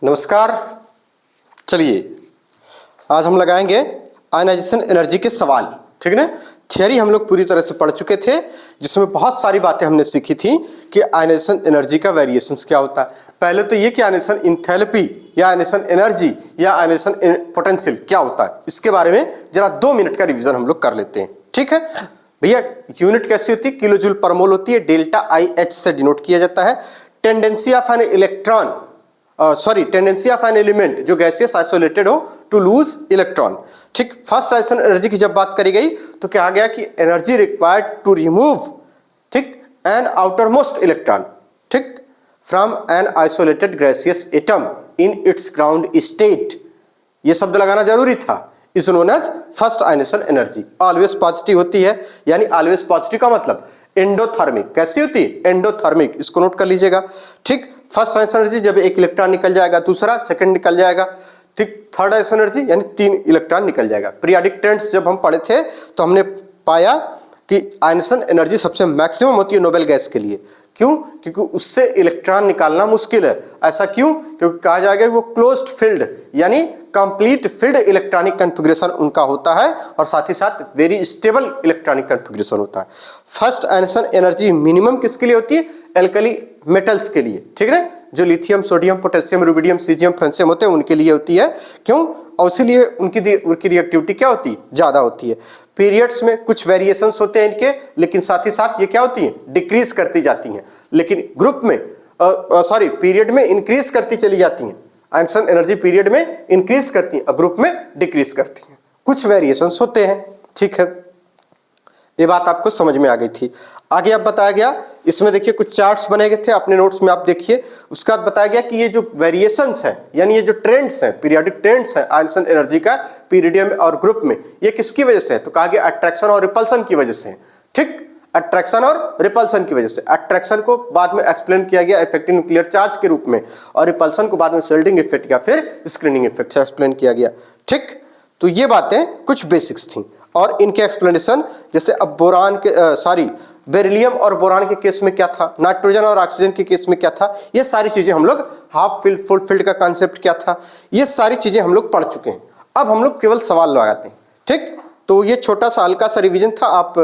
नमस्कार। चलिए आज हम लगाएंगे आयनाइजेशन एनर्जी के सवाल। ठीक है ना। थियरी हम लोग पूरी तरह से पढ़ चुके थे जिसमें बहुत सारी बातें हमने सीखी थी कि आयनाइजेशन एनर्जी का वेरिएशंस क्या होता है। पहले तो ये कि आयनाइजेशन इंथैल्पी या आयनाइजेशन एनर्जी या आयनाइजेशन पोटेंशियल क्या होता है, इसके बारे में जरा 2 मिनट का रिवीजन हम लोग कर लेते हैं। ठीक है भैया। यूनिट कैसी होती है? किलो जूल पर मोल होती है। डेल्टा IH से डिनोट किया जाता है। Tendency of an electron tendency of an element जो गैसियस आइसोलेटेड हो टू लूज इलेक्ट्रॉन। ठीक। फर्स्ट आइसोलेशन एनर्जी की जब बात करी गई तो क्या आ गया कि एनर्जी रिक्वायर्ड टू रिमूव ठीक एन आउटर मोस्ट इलेक्ट्रॉन ठीक from an isolated gaseous atom in its ground state. ये शब्द लगाना जरूरी था। Is known as first ionisation energy. Always positive होती है, यानी ऑलवेज पॉजिटिव का मतलब एंडोथर्मिक। कैसी होती है? एंडोथर्मिक। इसको नोट कर लीजिएगा। ठीक। फर्स्ट आयनेशन एनर्जी जब एक इलेक्ट्रॉन निकल जाएगा, दूसरा सेकंड निकल जाएगा। ठीक। थर्ड आयनेशन एनर्जी यानी 3 इलेक्ट्रॉन निकल जाएगा। पीरियोडिक टेंस जब हम पढ़े थे तो हमने पाया कि आयनेशन एनर्जी सबसे मैक्सिमम होती है नोबेल गैस के लिए। क्यों? क्योंकि उससे इलेक्ट्रॉन निकालना मुश्किल है। ऐसा क्यों? क्योंकि कहा जाएगा वो क्लोज्ड फील्ड यानी कंप्लीट फील्ड इलेक्ट्रॉनिक कॉन्फ़िगरेशन उनका होता है और साथ ही साथ वेरी स्टेबल इलेक्ट्रॉनिक कॉन्फ़िगरेशन होता है। फर्स्ट आयनेशन एनर्जी मिनिमम किसके लिए होती है? एल्कली मेटल्स के लिए। ठीक है। जो lithium, sodium, potassium, rubidium, caesium, francium होते हैं उनके लिए होती है। क्यों? और इसीलिए उनकी रिएक्टिविटी क्या होती है? ज़्यादा होती है। पीरियड्स में कुछ वेरिएशंस होते हैं इनके, लेकिन साथ ही साथ ये क्या होती हैं? डिक्रीज करती जाती हैं। लेकिन ग्रुप में पीरियड में इंक्रीज करती चली जाती हैं। आयनेशन एनर्जी पीरियड में इंक्रीज करती हैं और ग्रुप में डिक्रीज करती हैं। कुछ वेरिएशंस होते हैं। ठीक है। ये बात आपको समझ में आ गई थी। आगे अब बताया गया, इसमें देखिए कुछ चार्ट्स बने गए थे अपने नोट्स में, आप देखिए। उसके बाद बताया गया कि ये जो वेरिएशंस हैं यानी ये जो ट्रेंड्स हैं, पीरियोडिक ट्रेंड्स हैं आयनेशन एनर्जी का पीरियड और ग्रुप में, ये किसकी वजह से है? तो कहा गया अट्रैक्शन और रिपल्सन की वजह से है। ठीक। अट्रैक्शन और रिपल्सन की वजह से। अट्रैक्शन को बाद में एक्सप्लेन किया गया इफेक्टिव न्यूक्लियर चार्ज के रूप में, और रिपल्सन को बाद में शेल्डिंग इफेक्ट या फिर स्क्रीनिंग इफेक्ट से एक्सप्लेन किया गया। ठीक। तो ये बातें कुछ बेसिक्स थी और इनके एक्सप्लेनेशन जैसे अब बोरान के बेरिलियम और बोरान के केस में क्या था, नाइट्रोजन और ऑक्सीजन के केस में क्या था, ये सारी चीजें हम लोग हाफ फील्ड फुल फील्ड का कॉन्सेप्ट क्या था, ये सारी चीजें हम लोग पढ़ चुके हैं। अब हम लोग केवल सवाल लगाते हैं। ठीक। तो ये छोटा सा हल्का सा रिवीजन था, आप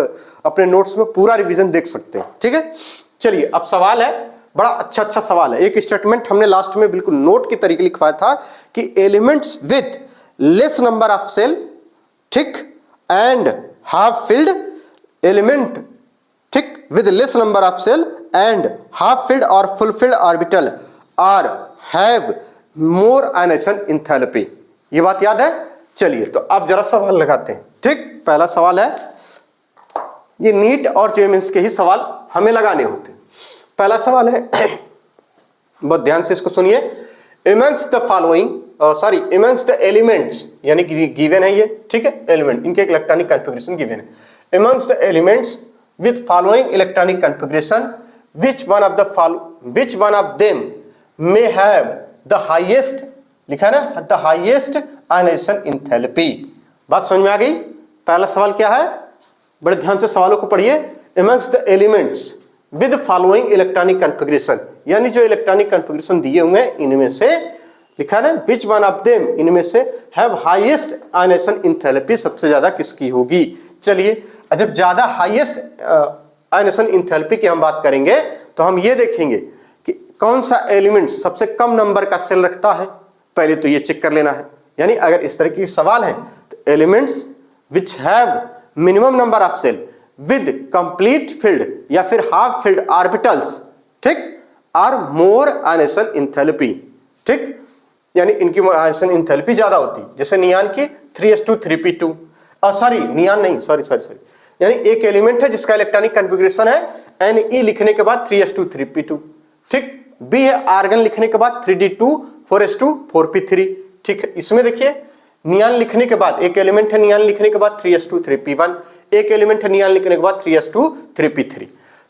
अपने नोट्स में पूरा रिवीजन देख सकते हैं। ठीक है। चलिए अब सवाल है, बड़ा अच्छा सवाल है। एक स्टेटमेंट हमने लास्ट में बिल्कुल नोट के तरीके लिखवाया था कि elements with less number of shell ठीक एंड हाफ फील्ड एलिमेंट ठीक with less number of cell and half filled or full filled orbital are have more ionization enthalpy। ये बात याद है? चलिए तो अब जरा सवाल लगाते हैं। ठीक। पहला सवाल है, ये नीट और जेईई के ही सवाल हमें लगाने होते हैं। पहला सवाल है, बहुत ध्यान से इसको सुनिए। amongst the following amongst the elements यानी गिवन है ये। ठीक है। एलिमेंट इनके इलेक्ट्रॉनिक कॉन्फ़िगरेशन गिवन है। amongst the elements with following electronic configuration which one of them may have the highest लिखा है ना, the highest ionization enthalpy। बात समझ में आ गई? पहला सवाल क्या है? बड़े ध्यान से सवालों को पढ़िए। amongst the elements with following electronic configuration यानी जो इलेक्ट्रॉनिक कॉन्फ़िगरेशन दिए हुए हैं इनमें से लिखा है ना which one of them इनमें से have highest ionization enthalpy सबसे ज्यादा किसकी होगी। चलिए जब ज्यादा हाईएस्ट आयनेशन इंथैल्पी की हम बात करेंगे तो हम ये देखेंगे कि कौन सा एलिमेंट सबसे कम नंबर का सेल रखता है। पहले तो ये चेक कर लेना है। यानी अगर इस तरह की सवाल है तो elements which have minimum number of shell with complete filled या फिर हाफ फील्ड ऑर्बिटल्स ठीक आर मोर आयनेशन इंथैल्पी। ठीक। यानी इनकी आयनेशन इंथैल्पी ज्यादा होती है। जैसे नियान की 3s2 3p2 नियान नहीं सॉरी यानी एक एलिमेंट है जिसका इलेक्ट्रॉनिक कॉन्फ़िगरेशन है Ne लिखने के बाद 3s2 3p2। ठीक। बी है आर्गन लिखने के बाद 3d2 4s2 4p3। ठीक है। इसमें देखिए नियान लिखने के बाद एक एलिमेंट है नियान लिखने के बाद 3s2 3p1, एक एलिमेंट है नियान लिखने के बाद 3s2 3p3।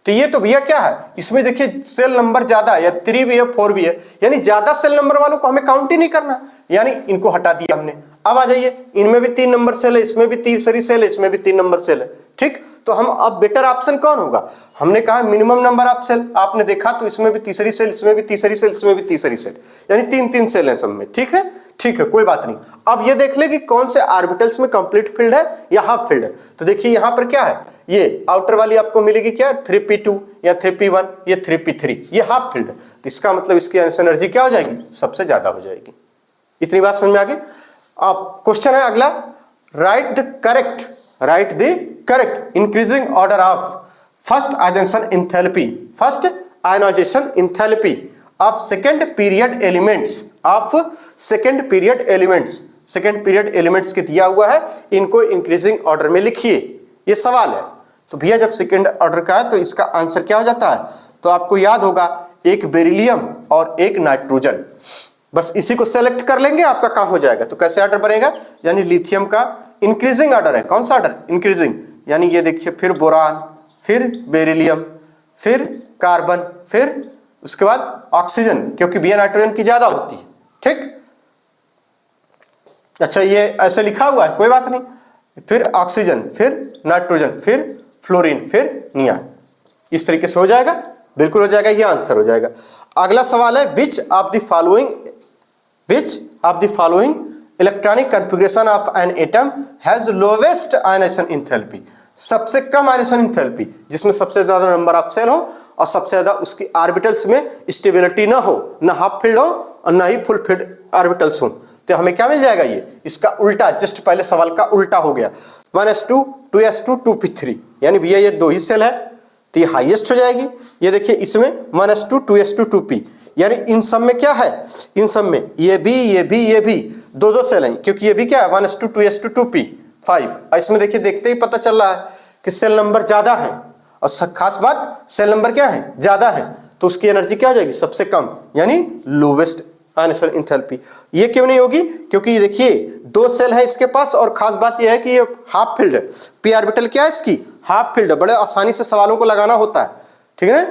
तो ये तो भैया क्या है, इसमें देखिए सेल नंबर ज्यादा है, या 3 भी है 4 भी है, यानी ज्यादा सेल नंबर वालों को हमें काउंट ही नहीं करना, यानी इनको हटा दिया हमने। अब आ जाइए, इनमें भी 3 नंबर सेल है, इसमें भी 3 सेल है, इसमें भी 3 नंबर सेल है, ठीक, तो हम अब बेटर ऑप्शन कौन होगा, हमने कहा मिनिमम नंबर ऑफ सेल, आपने देखा तो इसमें भी तीसरी सेल, इसमें भी तीसरी सेल, इसमें भी तीसरी सेल, यानी 3-3 सेल है सब में। ठीक है, ठीक है, कोई बात नहीं। अब ये देख ले कि कौन से ऑर्बिटल्स में कंप्लीट फील्ड है या हाफ फील्ड है। तो देखिए यहां पर क्या है, ये आउटर वाली आपको मिलेगी क्या 3p2 या 3p1, ये 3p3, ये हाफ फील्ड है। तो इसका मतलब इसकी एनर्जी क्या हो जाएगी, सबसे ज्यादा हो जाएगी। इतनी बात समझ में आ गई। अब क्वेश्चन है अगला, write the correct increasing order of first ionization enthalpy, first ionization enthalpy of second period elements, second period elements के दिया हुआ है, इनको इंक्रीजिंग ऑर्डर में लिखिए, ये सवाल है। तो भैया जब सेकंड ऑर्डर का है तो इसका आंसर क्या हो जाता है, तो आपको याद होगा एक बेरिलियम और एक नाइट्रोजन, बस इसी को सेलेक्ट कर लेंगे, आपका काम हो जाएगा। तो कैसे ऑर्डर बनेगा, यानी लिथियम का इंक्रीजिंग ऑर्डर है, कौन सा ऑर्डर, इंक्रीजिंग, यानी ये देखिए फिर बोरान, फिर बेरिलियम, फिर कार्बन, फिर उसके बाद ऑक्सीजन, क्योंकि भैया नाइट्रोजन की ज्यादा होती है। ठीक, अच्छा ये ऐसे लिखा हुआ है, कोई बात नहीं, फिर ऑक्सीजन, फिर नाइट्रोजन, फिर फ्लोरीन, फिर नियान, इस तरीके से हो जाएगा, बिल्कुल हो जाएगा, ये आंसर हो जाएगा। अगला सवाल है, which of the following electronic configuration of an atom has lowest ionization enthalpy, सबसे कम आयनाइजेशन एंथैल्पी, जिसमें सबसे ज्यादा नंबर ऑफ सेल हो और सबसे ज्यादा उसकी ऑर्बिटल्स में स्टेबिलिटी ना हो, ना हाफ फील्ड हो और ना ही फुल फील्ड ऑर्बिटल्स हो। तो हमें क्या मिल जाएगा, ये इसका उल्टा, जस्ट पहले सवाल का उल्टा हो गया, 1s2 2s2 2p3, यानी भैया ये दो ही सेल है तो ये हाईएस्ट हो जाएगी। ये देखिए इसमें 1s2 2s2 2p, यानी इन सब में क्या है, इन सब में ये भी दो सेल हैं, क्योंकि ये भी क्या है 1s2 2s2 2p 5, और इसमें देखिए देखते ही पता चल रहा है कि सेल नंबर ज्यादा है, और खास बात सेल नंबर क्या है, ज्यादा है, तो उसकी एनर्जी क्या हो जाएगी, सबसे कम, यानी लोवेस्ट आयनाइजेशन एंथैल्पी। ये क्यों नहीं होगी, क्योंकि ये देखिए दो सेल है इसके पास, और खास बात यह है कि ये हाफ फील्ड है, पी ऑर्बिटल क्या है इसकी, हाफ फील्ड है, बड़े आसानी से सवालों को लगाना होता है। ठीक है ना,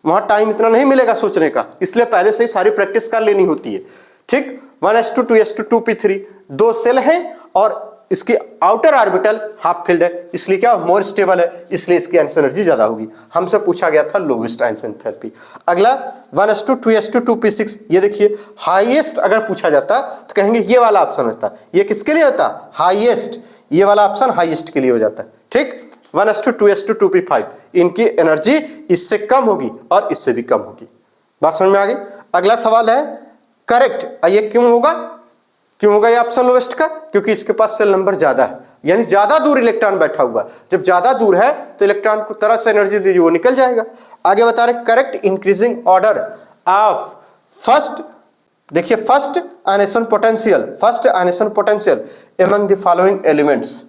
वहां टाइम इतना नहीं मिलेगा सोचने का, इसलिए पहले से ही सारी प्रैक्टिस कर लेनी होती है। ठीक, 1s2 2s2 2p3 दो सेल हैं और इसकी आउटर ऑर्बिटल हाफ फील्ड है, इसलिए क्या मोर स्टेबल है, इसलिए इसकी एनर्जी ज्यादा होगी। हमसे पूछा गया था लोवेस्ट आयनाइजेशन एंथैल्पी। अगला 1s2 2s2 2p6, ये देखिए हाईएस्ट अगर पूछा जाता तो कहेंगे ये वाला ऑप्शन होता, ये किसके लिए होता, हाईएस्ट, ये वाला ऑप्शन हाईएस्ट के लिए हो जाता है। ठीक, 1s2 2s2 2p5, इनकी एनर्जी इससे कम होगी और इससे भी कम होगी। बात समझ में आ गई। अगला सवाल है करेक्ट, ये क्यों होगा ये ऑप्शन लोवेस्ट का, क्योंकि इसके पास सेल नंबर ज्यादा है, यानी ज्यादा दूर इलेक्ट्रॉन बैठा हुआ है, जब ज्यादा दूर है तो इलेक्ट्रॉन को तरह से एनर्जी दीजिए वो निकल जाएगा। आगे बता रहे correct increasing order of first, देखिए first ionization potential among the following elements,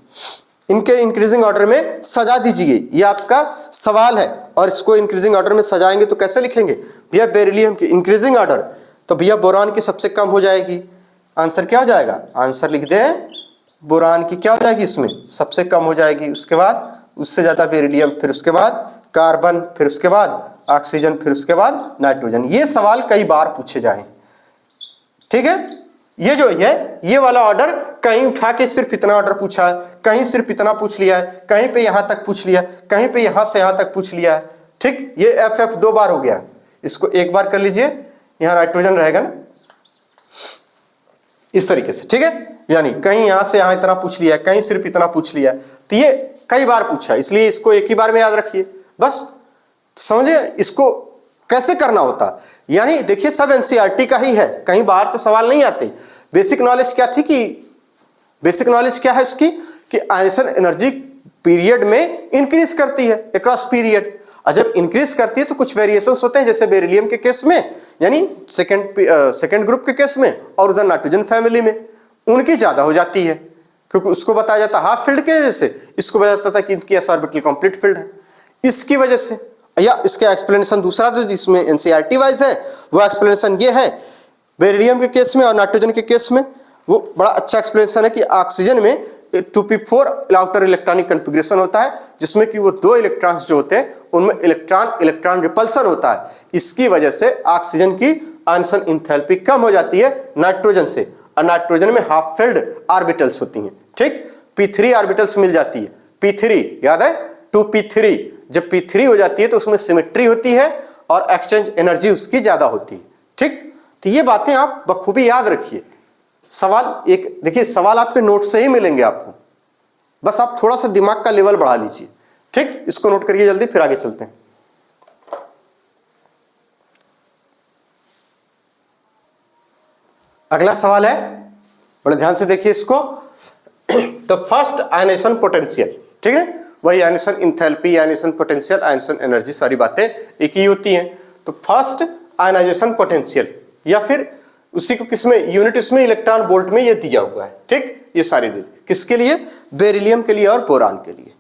इनके इंक्रीजिंग ऑर्डर में सजा दीजिए, ये आपका सवाल है, और इसको इंक्रीजिंग ऑर्डर में सजाएंगे तो कैसे लिखेंगे भैया, बेरिलियम की इंक्रीजिंग ऑर्डर, तो भैया बोरान की सबसे कम हो जाएगी, आंसर क्या हो जाएगा, आंसर लिख दें बोरान की क्या हो जाएगी, इसमें सबसे कम हो जाएगी, उसके बाद उससे ज्यादा बेरिलियम, फिर उसके बाद कार्बन, फिर उसके बाद ऑक्सीजन, फिर उसके बाद नाइट्रोजन। ये सवाल कई बार पूछे जाए। ठीक है, ये जो है ये वाला ऑर्डर कहीं उठा के सिर्फ इतना ऑर्डर पूछा है, कहीं सिर्फ इतना पूछ लिया है, कहीं पे यहां तक पूछ लिया, कहीं पे यहां से यहां तक पूछ लिया है। ठीक, ये एफ 2 बार हो गया, इसको एक बार कर लीजिए, यहां नाइट्रोजन रहेगा ना इस तरीके से। ठीक है, यानी कहीं यहां से यहां इतना पूछ लिया, कहीं सिर्फ इतना पूछ लिया, तो ये कई बार पूछा, इसलिए इसको एक ही बार में याद रखिए, बस समझे इसको कैसे करना होता। यानी देखिए सब एनसीईआरटी का ही है, कहीं बाहर से सवाल नहीं आते। बेसिक नॉलेज क्या थी कि बेसिक नॉलेज क्या है उसकी, कि आयनाइजेशन एनर्जी पीरियड में इंक्रीज करती है अक्रॉस पीरियड, और जब इंक्रीज करती है तो कुछ वेरिएशंस होते हैं, जैसे बेरिलियम के केस में, यानी सेकंड ग्रुप के केस में, और उधर नाइट्रोजन फैमिली में उनकी ज्यादा हो जाती है, क्योंकि उसको बताया जाता हाफ फील्ड के वजह से, इसको बताया जाता था कि इनकी एस ऑर्बिटल कंप्लीट फील्ड है, इसकी वजह से। या इसका एक्सप्लेनेशन दूसरा जो जिसमें एनसीईआरटी वाइज है वो एक्सप्लेनेशन ये है, बेरिलियम के केस में और नाइट्रोजन के केस में वो बड़ा अच्छा एक्सप्लेनेशन है कि ऑक्सीजन में 2p4 आउटर इलेक्ट्रॉनिक कॉन्फ़िगरेशन होता है, जिसमें कि वो दो इलेक्ट्रॉन्स जो होते हैं उनमें इलेक्ट्रॉन रिपल्सन होता है, इसकी वजह से ऑक्सीजन की आयनाइजेशन एंथैल्पी कम हो जाती है नाइट्रोजन से, और नाइट्रोजन में हाफ फील्ड ऑर्बिटल्स होती हैं। ठीक, p3 ऑर्बिटल्स मिल जाती है, p3 याद है 2p3। जब p3 हो जाती है तो उसमें सिमेट्री होती है और एक्सचेंज एनर्जी उसकी ज्यादा होती है। ठीक, तो ये बातें आप बखूबी याद रखिए। सवाल एक देखिए, सवाल आपके नोट से ही मिलेंगे आपको, बस आप थोड़ा सा दिमाग का लेवल बढ़ा लीजिए। ठीक, इसको नोट करिए जल्दी, फिर आगे चलते हैं। अगला सवाल है, बड़े ध्यान से देखिए इसको। द फर्स्ट आयनेशन पोटेंशियल, ठीक है, वही ionisation enthalpy, ionisation potential, ionisation energy, सारी बातें एक ही होती हैं। तो फर्स्ट आयनाइजेशन पोटेंशियल, या फिर उसी को किसमें, यूनिट्स में, इलेक्ट्रॉन वोल्ट में ये दिया हुआ है। ठीक, ये सारी दी किसके लिए, बेरिलियम के लिए और बोरान के लिए।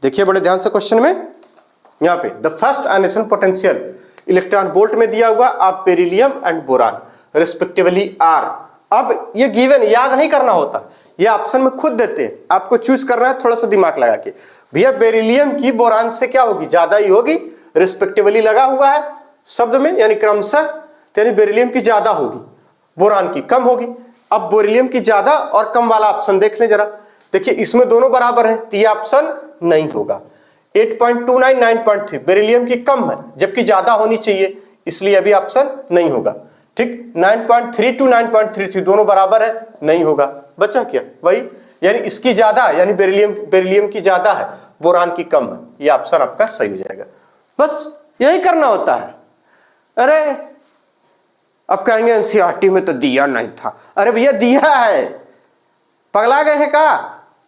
देखिए बड़े ध्यान से क्वेश्चन में, यहाँ पे the first ionization potential electron volt में दिया हुआ of beryllium and boron respectively are. अब ये गिवन याद नहीं करना होता, ये ऑप्शन में खुद देते हैं, आपको चूज करना है थोड़ा सा दिमाग लगा के। भैया बेरिलियम की बोरान से क्या होगी, ज्यादा ही होगी, रिस्पेक्टिवली लगा हुआ है शब्द में, यानी क्रमशः, यानी बेरिलियम की ज्यादा होगी, बोरान की कम होगी। अब बेरिलियम की ज्यादा और कम वाला ऑप्शन देख लें जरा। देखिए इसमें दोनों बराबर हैं, तो ये ऑप्शन नहीं होगा। 8.29 9.3 बेरिलियम की कम है जबकि ज्यादा होनी चाहिए, इसलिए अभी ऑप्शन नहीं होगा। ठीक, 9.3 to 9.33 दोनों बराबर है, नहीं होगा। बचा क्या, वही, यानी इसकी ज्यादा, यानी बेरिलियम की ज्यादा है, बोरान की कम है, ये ऑप्शन आपका सही हो जाएगा। बस यही करना होता है। अरे अब कहेंगे एनसीईआरटी में तो दिया नहीं था, अरे भैया दिया है, पगला गए हैं का,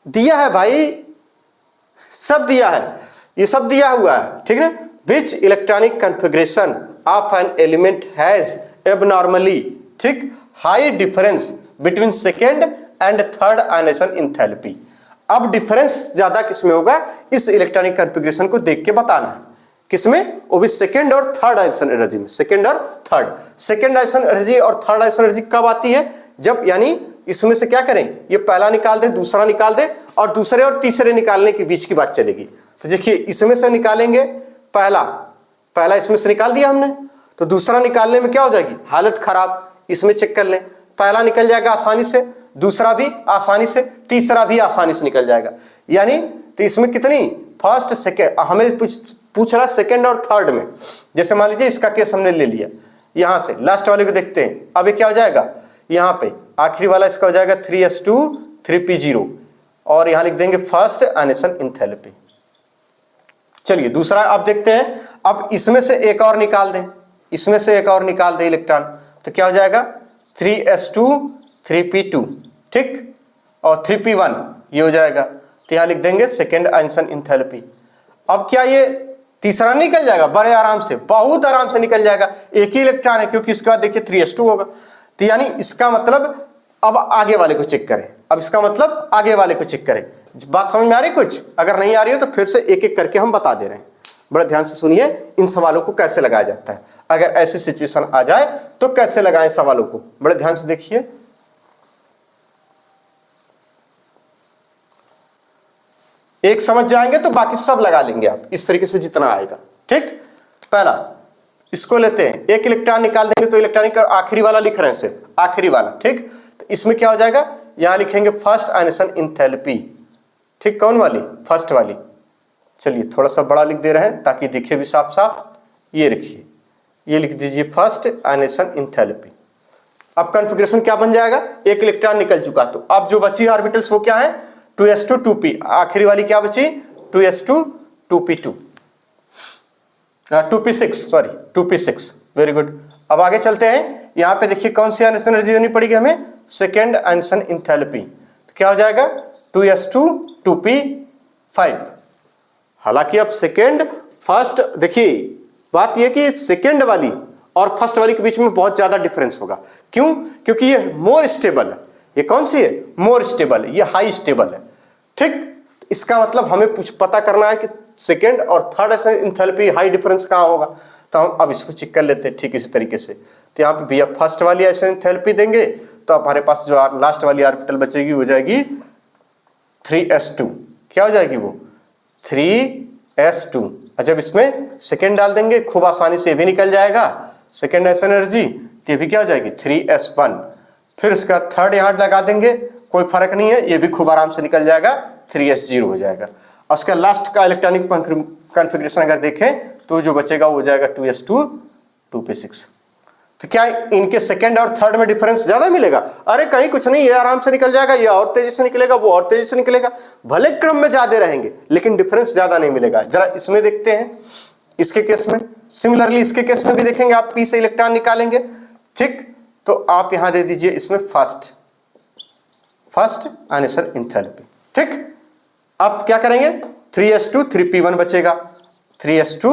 दिया है भाई, सब दिया है, ये सब दिया हुआ है। ठीक है, which electronic configuration of an element has abnormally, ठीक, high difference between second and third ionization enthalpy. अब डिफरेंस ज्यादा किसमें होगा, इस इलेक्ट्रॉनिक कॉन्फ़िगरेशन को देख के बताना है। किसमें, वो भी सेकेंड और थर्ड आयनेशन एनर्जी में, सेकेंड और थर्ड। सेकेंड आयनेशन एनर्जी और थर्ड आयनेशन एनर्जी कब आती है, जब, यानी इसमें से क्या करें, ये पहला निकाल दें, दूसरा निकाल दें, और दूसरे और तीसरे निकालने के बीच की बात चलेगी। तो देखिए इसमें से निकालेंगे, पहला इसमें से निकाल दिया हमने, तो दूसरा निकालने में क्या हो जाएगी, हालत खराब। इसमें चेक कर लें, पहला निकल जाएगा आसानी से, दूसरा भी आसानी से, तीसरा भी आसानी से निकल जाएगा। यानी तो इसमें कितनी, फर्स्ट सेकेंड, हमें पूछ रहा सेकेंड और थर्ड में। जैसे मान लीजिए इसका केस हमने ले लिया, यहां से लास्ट वाले को देखते हैं। अब ये क्या हो जाएगा, यहाँ पे आखिरी वाला इसका हो जाएगा 3s2 3p0, और यहां लिख देंगे फर्स्ट आयनेशन इंथैल्पी। चलिए दूसरा आप देखते हैं। अब इसमें से एक और निकाल दें, इसमें से एक और निकाल दें इलेक्ट्रॉन, तो क्या हो जाएगा 3s2 3p2, ठीक, और 3p1 ये हो जाएगा। तो यहां लिख देंगे सेकेंड आयनेशन इंथैल्पी। अब क्या ये तीसरा निकल जाएगा, बड़े आराम से, बहुत आराम से निकल जाएगा, एक ही इलेक्ट्रॉन है, क्योंकि इसके बाद देखिए 3s2 होगा। तो यानी इसका मतलब अब आगे वाले को चेक करें, अब इसका मतलब आगे वाले को चेक करें। बात समझ में आ रही कुछ, अगर नहीं आ रही हो तो फिर से एक एक करके हम बता दे रहे हैं। बड़ा ध्यान से सुनिए इन सवालों को कैसे लगाया जाता है, अगर ऐसी सिचुएशन आ जाए तो कैसे लगाएं सवालों को, बड़े ध्यान से देखिए। एक समझ जाएंगे तो बाकी सब लगा लेंगे आप, इस तरीके से जितना आएगा। ठीक, पहला इसको लेते हैं, एक इलेक्ट्रॉन निकाल देंगे तो इलेक्ट्रॉनिक आखिरी वाला लिख रहे हैं, सिर्फ आखिरी वाला। ठीक, तो इसमें क्या हो जाएगा, यहां लिखेंगे फर्स्ट आयनेशन इंथैल्पी। ठीक, कौन वाली, फर्स्ट वाली। चलिए थोड़ा सा बड़ा लिख दे रहे हैं ताकि दिखे भी साफ साफ। ये लिखिए, ये लिख दीजिए फर्स्ट आयनेशन इंथैल्पी। अब कॉन्फ़िगरेशन क्या बन जाएगा, एक इलेक्ट्रॉन निकल चुका, तो अब जो बची ऑर्बिटल्स वो क्या है, 2s2 2p, आखिरी वाली क्या बची 2s2 2p2 2p6, sorry 2p6, very good. अब आगे चलते हैं, यहाँ पे देखिए कौन सी आयनेशन एनर्जी देनी पड़ेगी हमें, सेकेंड आयनेशन इंथैल्पी। तो क्या हो जाएगा 2s2 2p5। हालांकि अब सेकेंड फर्स्ट, देखिए बात यह कि सेकेंड वाली और फर्स्ट वाली के बीच में बहुत ज्यादा डिफरेंस होगा। क्यों, क्योंकि ये मोर स्टेबल है। ये कौन सी है, मोर स्टेबल है, ये हाई स्टेबल है। ठीक, इसका मतलब हमें कुछ पता करना है कि सेकेंड और third ionization enthalpy high difference कहाँ होगा, तो हम अब इसको चेक कर लेते हैं ठीक इसी तरीके से। तो यहाँ पे भैया फर्स्ट वाली आयनेशन इंथैल्पी देंगे तो हमारे पास जो लास्ट वाली ऑर्बिटल बचेगी वो जाएगी 3s2। क्या हो जाएगी वो 3s2। जब इसमें सेकेंड डाल देंगे खूब आसानी से भी निकल जाएगा सेकेंड आयनेशन एनर्जी, तो ये भी क्या हो जाएगी 3s1। फिर उसका थर्ड यहाँ लगा देंगे, कोई फर्क नहीं है, ये भी खूब आराम से निकल जाएगा 3s0 हो जाएगा। और उसका लास्ट का इलेक्ट्रॉनिक कॉन्फ़िगरेशन अगर देखें तो जो बचेगा वो हो जाएगा 2s2 2p6। तो क्या इनके सेकंड और थर्ड में डिफरेंस ज्यादा मिलेगा? अरे कहीं कुछ नहीं, ये आराम से निकल जाएगा, ये और तेजी से निकलेगा, वो और तेजी से निकलेगा, भले क्रम में ज्यादा रहेंगे लेकिन डिफरेंस ज्यादा नहीं मिलेगा। जरा इसमें देखते हैं, इसके केस में सिमिलरली इसके केस में भी देखेंगे, आप पी से इलेक्ट्रॉन निकालेंगे, ठीक, तो आप यहां दे दीजिए इसमें फर्स्ट आंसर एंथैल्पी, ठीक। अब क्या करेंगे, 3s2 3p1 बचेगा, 3s2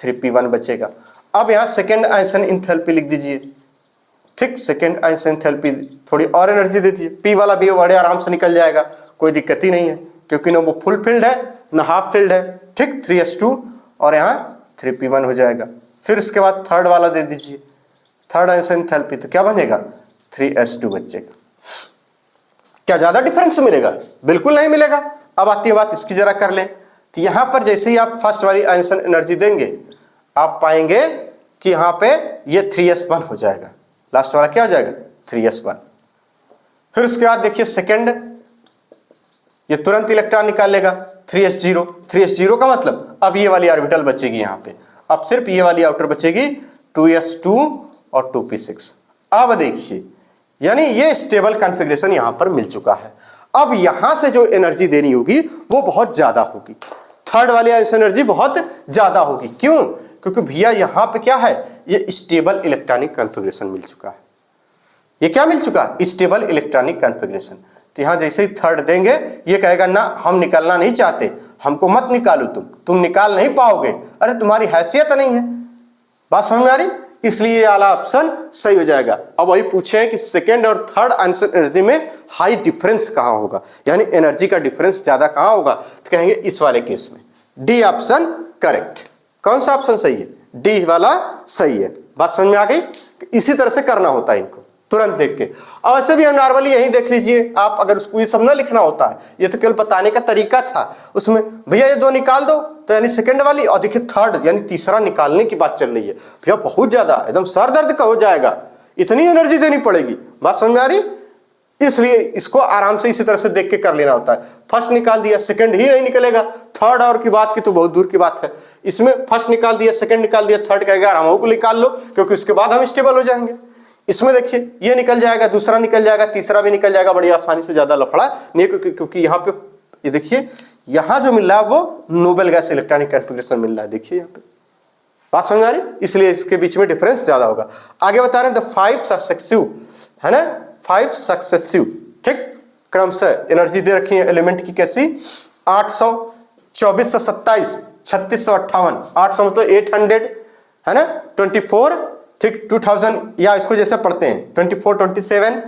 3p1 बचेगा। अब यहां सेकेंड आंसर एंथैल्पी लिख दीजिए, ठीक, सेकेंड आंसर एंथैल्पी थोड़ी और एनर्जी दे दीजिए, p वाला भी बड़े आराम से निकल जाएगा, कोई दिक्कत ही नहीं है, क्योंकि ना वो फुल फील्ड है ना हाफ फील्ड है, ठीक। 3s2 और यहाँ 3p1 हो जाएगा। फिर उसके बाद थर्ड वाला दे दीजिए, थर्ड आंसर एंथैल्पी, तो क्या बनेगा, 3s2 बचेगा। क्या ज्यादा डिफरेंस मिलेगा? बिल्कुल नहीं मिलेगा। अब आती है बात इसकी, जरा कर लें। तो यहां पर जैसे ही आप फर्स्ट वाली आंसर एनर्जी देंगे, आप पाएंगे कि यहां पे ये 3s1 हो जाएगा, लास्ट वाला क्या हो जाएगा, 3s1। फिर उसके बाद देखिए सेकंड, ये तुरंत इलेक्ट्रॉन निकाल लेगा, 3s0, 3s0 का मतलब अब ये वाली ऑर्बिटल बचेगी यहां पे, अब सिर्फ ये वाली आउटर बचेगी 2s2 और 2p6। अब देखिए, यानी ये स्टेबल कॉन्फ़िगरेशन यहां पर मिल चुका है। अब यहां से जो एनर्जी देनी होगी वो बहुत ज्यादा होगी, थर्ड वाली आंसर एनर्जी बहुत ज्यादा होगी। क्यों? क्योंकि भैया यहां पे क्या है, ये स्टेबल इलेक्ट्रॉनिक कॉन्फ़िगरेशन मिल चुका है। ये क्या मिल चुका है, स्टेबल इलेक्ट्रॉनिक कॉन्फ़िगरेशन। तो यहां जैसे ही थर्ड देंगे, ये कहेगा ना हम निकालना नहीं चाहते, हमको मत निकालो, तुम निकाल नहीं पाओगे, अरे तुम्हारी हैसियत नहीं है। बात समझ में आ रही? इसलिए ये वाला ऑप्शन सही हो जाएगा। अब वही पूछे कि सेकेंड और थर्ड आंसर एनर्जी में हाई डिफरेंस कहां होगा, यानी एनर्जी का डिफरेंस ज्यादा कहां होगा, तो कहेंगे इस वाले केस में डी ऑप्शन करेक्ट। कौन सा ऑप्शन सही है, डी वाला सही है। बात समझ में आ गई? इसी तरह से करना होता है इनको तुरंत देख के। और वैसे भी नॉर्मली यही देख लीजिए आप, अगर उसको ये सब ना लिखना होता है, ये तो केवल बताने का तरीका था। उसमें भैया ये दो निकाल दो, तो यानी सेकंड वाली, और देखिए थर्ड यानी तीसरा निकालने की बात चल रही है, भैया बहुत ज्यादा एकदम सर दर्द का हो जाएगा, इतनी एनर्जी देनी पड़ेगी। बात समझ में आ रही? इसलिए इसको आराम से इसी तरह से देख के कर लेना होता है। फर्स्ट निकाल दिया, सेकंड ही नहीं निकलेगा, थर्ड और की बात की तो बहुत दूर की बात है। इसमें फर्स्ट निकाल दिया, सेकंड निकाल दिया, थर्ड कहेगा हम को निकाल लो, क्योंकि उसके बाद हम स्टेबल हो जाएंगे। इसमें देखिए ये निकल जाएगा, दूसरा निकल जाएगा, तीसरा भी निकल जाएगा बड़ी आसानी से, ज्यादा लफड़ा नहीं, क्योंकि यहाँ पे ये देखिए यहाँ जो मिल रहा है वो नोबल गैस इलेक्ट्रॉनिक कॉन्फ़िगरेशन मिल रहा है, देखिए यहाँ पे। बात समझ आ रही? इसलिए इसके बीच में डिफरेंस ज्यादा होगा। आगे बता रहे हैं द 5 सक्सेसिव, है ना, 5 सक्सेसिव, ठीक, क्रमशः एनर्जी दे रखी है एलिमेंट की कैसी, 800, 2427, 3658, 800 मतलब 800, है ना, 24, ठीक, 2000, या इसको जैसे पढ़ते हैं 24 27,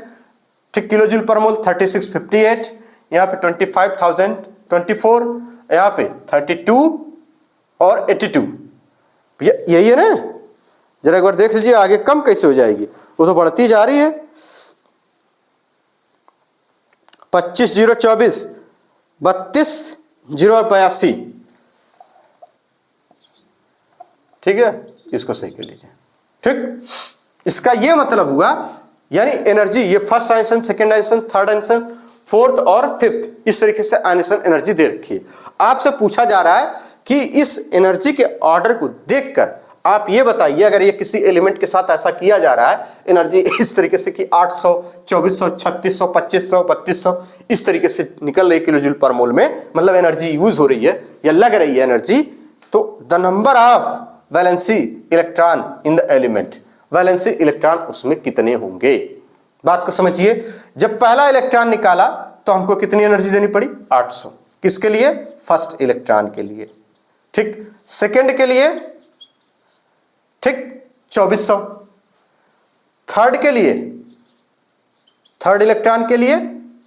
ठीक, किलो जूल पर मोल, 3658, यहाँ पे 25,000, 24, यहाँ पे 32 और 82, यही है ना। जरा एक बार देख लीजिए आगे कम कैसे हो जाएगी, वो तो बढ़ती जा रही है। 25,024, 32,082, ठीक है, इसको सही कर लीजिए, ठीक। इसका ये मतलब हुआ, यानी एनर्जी ये first answer, second answer, third answer, fourth और फिफ्थ, इस तरीके से आंसर एनर्जी दे रखी है। आपसे पूछा जा रहा है कि इस एनर्जी के ऑर्डर को देखकर आप ये बताइए, अगर ये किसी एलिमेंट के साथ ऐसा किया जा रहा है, एनर्जी इस तरीके से कि 800, 2400, 3600, 2500, 3200 इस तरीके से निकल रही है किलो जूल पर मोल में, मतलब एनर्जी यूज हो रही है या लग रही है एनर्जी, तो the number of valency electron in the element, valency electron उसमें कितने होंगे। बात को समझिए, जब पहला इलेक्ट्रॉन निकाला तो हमको कितनी एनर्जी देनी पड़ी, 800, किसके लिए, फर्स्ट इलेक्ट्रॉन के लिए, ठीक, सेकंड के लिए, ठीक, 2400, थर्ड के लिए, थर्ड इलेक्ट्रॉन के लिए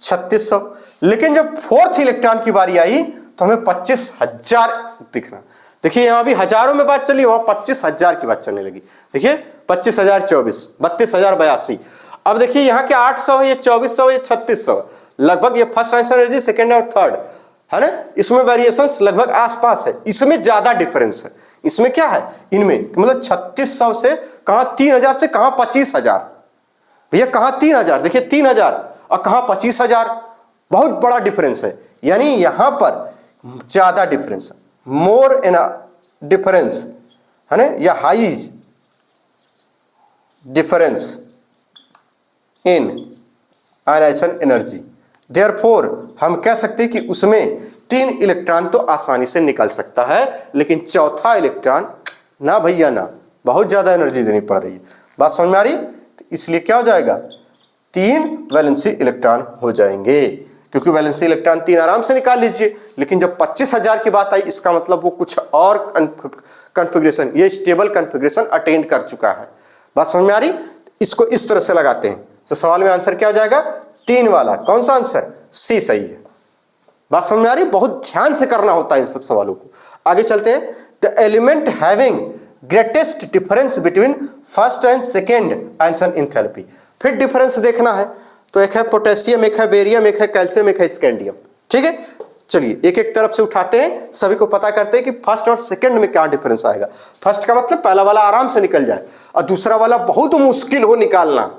3600, लेकिन जब फोर्थ इलेक्ट्रॉन की बारी आई तो हमें 25,000 दिखना। देखिए यहां भी हजारों में बात चली, वहां 25,000 की बात चलने लगी। देखिए 25,024, 32,082। अब देखिए यहाँ के 800 है, ये 2400 है, ये 3600, लगभग ये फर्स्ट आंसर एनर्जी, सेकंड और थर्ड, है ना, इसमें वेरिएशंस लगभग आसपास है, इसमें ज्यादा डिफरेंस है। इसमें क्या है, इनमें मतलब 3600 से कहां 3000 से कहां 25,000, भैया कहां 3000, देखिए 3000 और कहां 25,000, बहुत बड़ा डिफरेंस है। यानी यहां पर ज्यादा डिफरेंस, मोर इन डिफरेंस है ना, या high difference in ionization energy. Therefore हम कह सकते हैं कि उसमें 3 इलेक्ट्रॉन तो आसानी से निकल सकता है, लेकिन चौथा इलेक्ट्रॉन ना भैया ना, बहुत ज्यादा एनर्जी देनी पड़ रही है। बात समझ में आ रही? तो इसलिए क्या हो जाएगा, 3 वैलेंसी इलेक्ट्रॉन हो जाएंगे, क्योंकि वैलेंसी इलेक्ट्रॉन 3 आराम से निकाल लीजिए। लेकिन जब 25,000 की बात आई, इसका मतलब वो कुछ और कॉन्फ़िगरेशन, ये स्टेबल कॉन्फ़िगरेशन अटेंड कर चुका है। बात समझ में आ रही? इसको इस तरह से लगाते हैं तो सवाल में आंसर क्या हो जाएगा, 3 वाला। कौन सा आंसर? सी सही है। बात समझ में आ रही? बहुत ध्यान से करना होता है इन सब सवालों को। आगे चलते हैं। The element having greatest difference between first and second ionization enthalpy. फिर डिफरेंस देखना है, तो एक है पोटेशियम, एक है बेरियम, एक है कैल्शियम, एक है स्कैंडियम। ठीक है, चलिए एक एक तरफ से उठाते हैं, सभी को पता करते हैं कि फर्स्ट और सेकंड में क्या डिफरेंस आएगा। फर्स्ट का मतलब पहला वाला आराम से निकल जाए, और दूसरा वाला बहुत मुश्किल हो निकालना।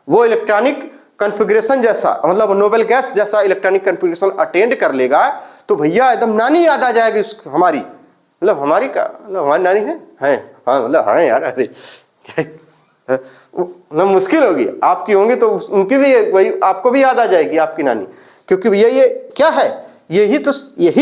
वो इलेक्ट्रॉनिक कॉन्फ़िगरेशन जैसा, मतलब नोबेल गैस जैसा इलेक्ट्रॉनिक कॉन्फ़िगरेशन अटेंड कर लेगा तो भैया एकदम नानी याद आ जाएगी हमारी, मतलब हमारी का मतलब हमारी नानी है हाँ, मतलब हाँ यार, अरे मतलब मुश्किल होगी, आपकी होंगी तो उनकी भी वही आपको भी याद आ जाएगी आपकी नानी। क्योंकि भैया ये क्या है, यही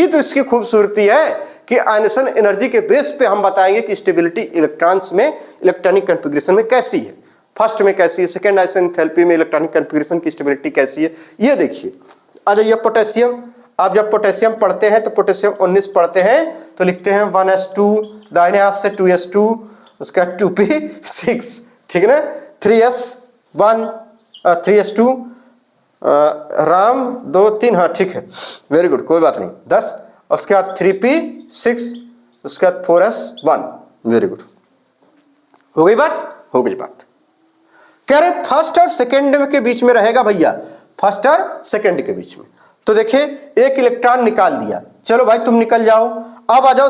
तो इसकी खूबसूरती है कि आयनाइजेशन एनर्जी के बेस पे हम बताएंगे कि स्टेबिलिटी इलेक्ट्रॉन्स में इलेक्ट्रॉनिक कॉन्फ़िगरेशन में कैसी है, फर्स्ट में कैसी है, सेकेंड आयनाइजेशन एंथैल्पी में इलेक्ट्रॉनिक कॉन्फ़िगरेशन की स्टेबिलिटी कैसी है। ये देखिए, आ जाइए पोटेशियम। आप जब पोटेशियम पढ़ते हैं तो पोटेशियम 19 पढ़ते हैं तो लिखते हैं 1s2, दाहिने हाथ से 2s2, उसका 2p6, ठीक है ना, 3s1 3s2 राम 2 3, हाँ ठीक है, वेरी गुड, कोई बात नहीं, 10, उसके बाद 3p6, उसके बाद 4s1, वेरी गुड। हो गई बात, हो गई बात। कह रहे फर्स्ट और सेकेंड के बीच में रहेगा भैया, फर्स्ट और सेकेंड के बीच में। तो देखिए एक इलेक्ट्रॉन निकाल दिया, चलो भाई तुम निकल जाओ। अब आ जाओ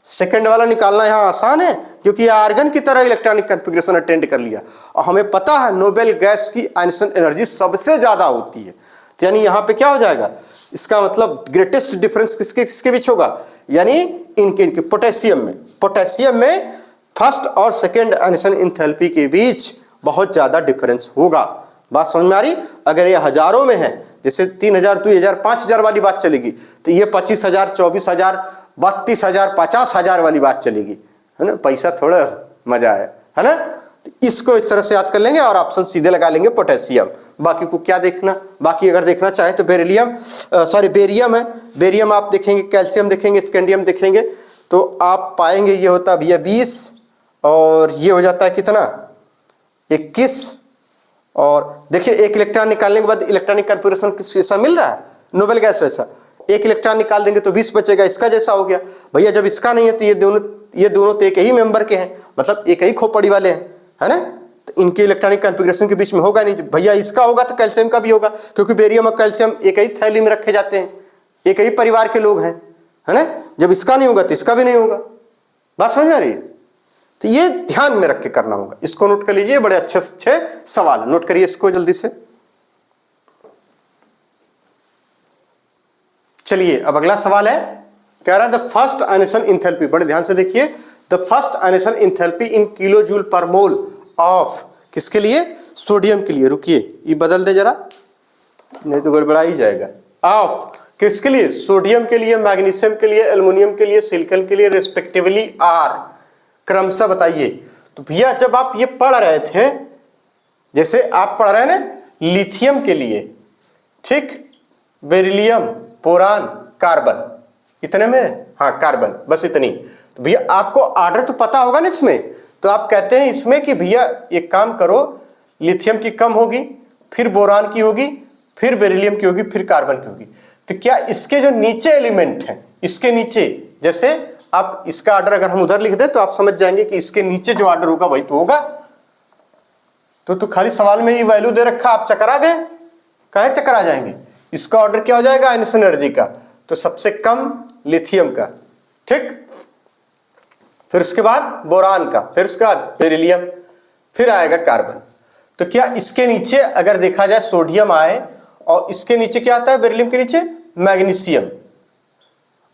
सेकेंड वाला निकालना यहाँ आसान है, क्योंकि आर्गन की तरह इलेक्ट्रॉनिक कॉन्फ़िगरेशन अटेंड कर लिया, और हमें पता है नोबेल गैस की आयनाइजेशन एनर्जी सबसे ज्यादा होती है। तो यानी यहाँ पे क्या हो जाएगा, इसका मतलब ग्रेटेस्ट डिफरेंस किसके बीच होगा, यानी इनके पोटेशियम में फर्स्ट और सेकेंड आयनाइजेशन एंथैल्पी के बीच बहुत ज्यादा डिफरेंस होगा। बात समझ में आ रही? अगर ये हजारों में है, जैसे 3000, 2000, 5000 वाली बात चलेगी, तो ये 25,000, 24,000, 32,000, 50,000 वाली बात चलेगी, है ना, पैसा थोड़ा मजा है ना। तो इसको इस तरह से याद कर लेंगे और ऑप्शन सीधे लगा लेंगे पोटेशियम। बाकी को क्या देखना, बाकी अगर देखना चाहे तो बेरियम है, बेरियम आप देखेंगे, कैल्शियम देखेंगे, स्कैंडियम देखेंगे, तो आप पाएंगे ये होता है भैया 20, और ये हो जाता है कितना, 21। और देखिए एक इलेक्ट्रॉन निकालने के बाद इलेक्ट्रॉनिक कॉन्फ़िगरेशन ऐसा मिल रहा है नोबेल गैस ऐसा, एक इलेक्ट्रॉन निकाल देंगे तो 20 बचेगा, इसका जैसा हो गया। भैया जब इसका नहीं है तो ये दोनों तो एक ही मेंबर के हैं, मतलब एक ही खोपड़ी वाले हैं, है ना, तो इनके इलेक्ट्रॉनिक कॉन्फ़िगरेशन के बीच में होगा नहीं। भैया इसका होगा तो कैल्शियम का भी होगा, क्योंकि बेरियम और कैल्शियम एक ही थैली में रखे जाते हैं, एक ही परिवार के लोग हैं, है ना। जब इसका नहीं होगा तो इसका भी नहीं होगा। बात समझ में आ रही है? तो ये ध्यान में रख के करना होगा, इसको नोट कर लीजिए, बड़े अच्छे सवाल नोट करिए इसको जल्दी से। चलिए अब अगला सवाल है, कह रहा है द फर्स्ट आयनाइजेशन एंथैल्पी, बड़े ध्यान से देखिए, the first ionization enthalpy in kilo joule per mole of, किसके लिए, सोडियम के लिए। रुकिए ये बदल दे जरा, नहीं तो गड़बड़ा ही जाएगा। ऑफ किसके लिए, सोडियम के लिए, मैग्नीशियम के लिए, एल्युमिनियम के लिए, सिलिकॉन के लिए, रेस्पेक्टिवली आर, क्रमशः बताइए। तो भैया जब आप ये पढ़ रहे थे, जैसे आप पढ़ रहे हैं ना लिथियम के लिए, ठीक, बेरिलियम, बोरान, कार्बन, इतने में, हाँ कार्बन, बस इतनी। तो भैया आपको ऑर्डर तो पता होगा ना इसमें, तो आप कहते हैं इसमें कि भैया एक काम करो, लिथियम की कम होगी, फिर बोरान की होगी, फिर बेरिलियम की होगी, फिर कार्बन की होगी। तो क्या इसके जो नीचे एलिमेंट हैं, इसके नीचे, जैसे आप इसका ऑर्डर अगर हम उधर लिख दें तो आप समझ जाएंगे कि इसके नीचे जो ऑर्डर होगा वही तो होगा। तो खाली सवाल में ही वैल्यू दे रखा, आप चकरा गए, कहाँ चकरा जाएंगे। इसका ऑर्डर क्या हो जाएगा आयनाइजेशन एनर्जी का, तो सबसे कम लिथियम का, ठीक, फिर उसके बाद बोरान का, फिर उसके बाद बेरिलियम, फिर आएगा कार्बन। तो क्या इसके नीचे अगर देखा जाए सोडियम आए, और इसके नीचे क्या आता है बेरिलियम के नीचे, मैग्नीशियम,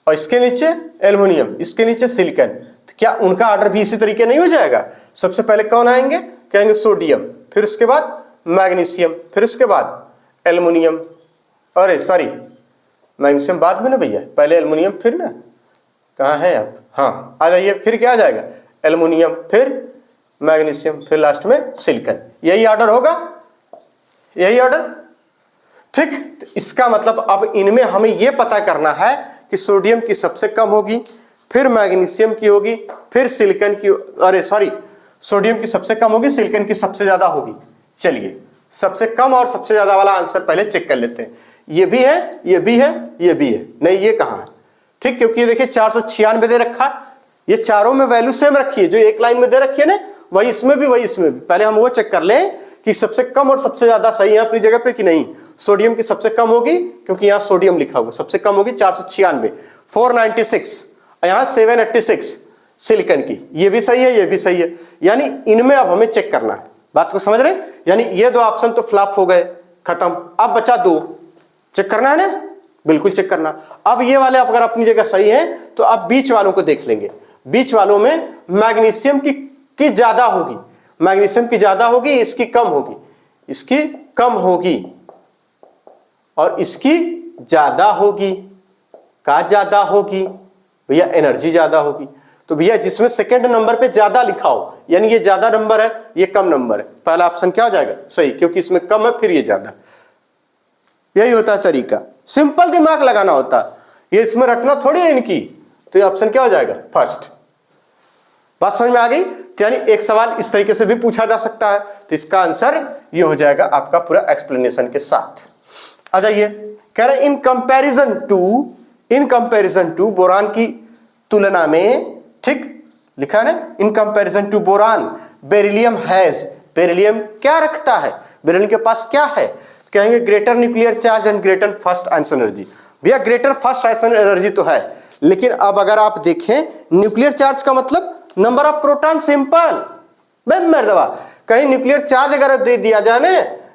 और इसके नीचे एल्युमिनियम, इसके नीचे सिलिकॉन। तो क्या उनका ऑर्डर भी इसी तरीके नहीं हो जाएगा? सबसे पहले कौन आएंगे? कहेंगे सोडियम, फिर उसके बाद मैग्नीशियम, फिर उसके बाद एल्युमिनियम। अरे सॉरी, मैग्नीशियम बाद में ना भैया, पहले एल्युमिनियम फिर ना, कहाँ है आप? हाँ आ जाइए, फिर क्या आ जाएगा? एल्युमिनियम, फिर मैग्नीशियम, फिर लास्ट में सिलिकॉन। यही ऑर्डर होगा, यही ऑर्डर, ठीक। तो इसका मतलब अब इनमें हमें यह पता करना है कि सोडियम की सबसे कम होगी, फिर मैग्नीशियम की होगी, फिर सिलिकॉन की, अरे सॉरी, सोडियम की सबसे कम होगी, सिलिकॉन की सबसे ज्यादा होगी। चलिए सबसे कम और सबसे ज्यादा वाला आंसर पहले चेक कर लेते हैं। ये भी है, ये भी है, ये भी है, नहीं ये कहाँ है? ठीक, क्योंकि ये देखिए 496 दे रखा, ये चारों में वैल्यू सेम रखी है, जो एक लाइन में दे रखी है ना, वही इसमें भी, वही इसमें भी। पहले हम वो चेक कर लें कि सबसे कम और सबसे ज्यादा सही है अपनी जगह पे कि नहीं। सोडियम की सबसे कम होगी, क्योंकि यहाँ सोडियम लिखा हुआ, सबसे कम होगी 496, 496, यहाँ 786 सिलिकॉन की। ये भी सही है, ये भी सही है, यानी इनमें अब हमें चेक करना है। बात को समझ रहे हैं? यानी ये दो ऑप्शन तो फ्लॉप हो गए, खत्म। अब बचा दो, चेक करना है ना, बिल्कुल चेक करना। अब ये वाले अगर अपनी जगह सही है तो अब बीच वालों को देख लेंगे। बीच वालों में मैग्नीशियम की ज्यादा होगी, मैग्नीशियम की ज्यादा होगी, इसकी कम होगी, इसकी कम होगी, और इसकी ज्यादा होगी। का ज्यादा होगी भैया? एनर्जी ज्यादा होगी। तो भैया जिसमें सेकंड नंबर पे ज्यादा लिखा हो, यानी ये ज्यादा नंबर है, ये कम नंबर है, पहला ऑप्शन क्या हो जाएगा? सही, क्योंकि इसमें कम है फिर ये ज्यादा। यही होता है तरीका, सिंपल दिमाग लगाना होता है, ये इसमें रटना थोड़ी है इनकी। तो ये ऑप्शन क्या हो जाएगा? फर्स्ट। बात समझ में आ गई? यानी एक सवाल इस तरीके से भी पूछा जा सकता है, तो इसका आंसर ये हो जाएगा आपका पूरा एक्सप्लेनेशन के साथ। आ जाइए, कह रहे इन कंपैरिजन टू बोरान की तुलना में, ठीक लिखा है ना, in comparison to boron beryllium has, beryllium क्या रखता है? बेरिलियम के पास क्या है? कहेंगे greater nuclear charge and greater first answer energy. भैया ग्रेटर फर्स्ट आंसर एनर्जी तो है, लेकिन अब अगर आप देखें न्यूक्लियर चार्ज का मतलब नंबर ऑफ प्रोटॉन, सिंपल मर्दवा। कहीं न्यूक्लियर चार्ज अगर दे दिया जाए ना,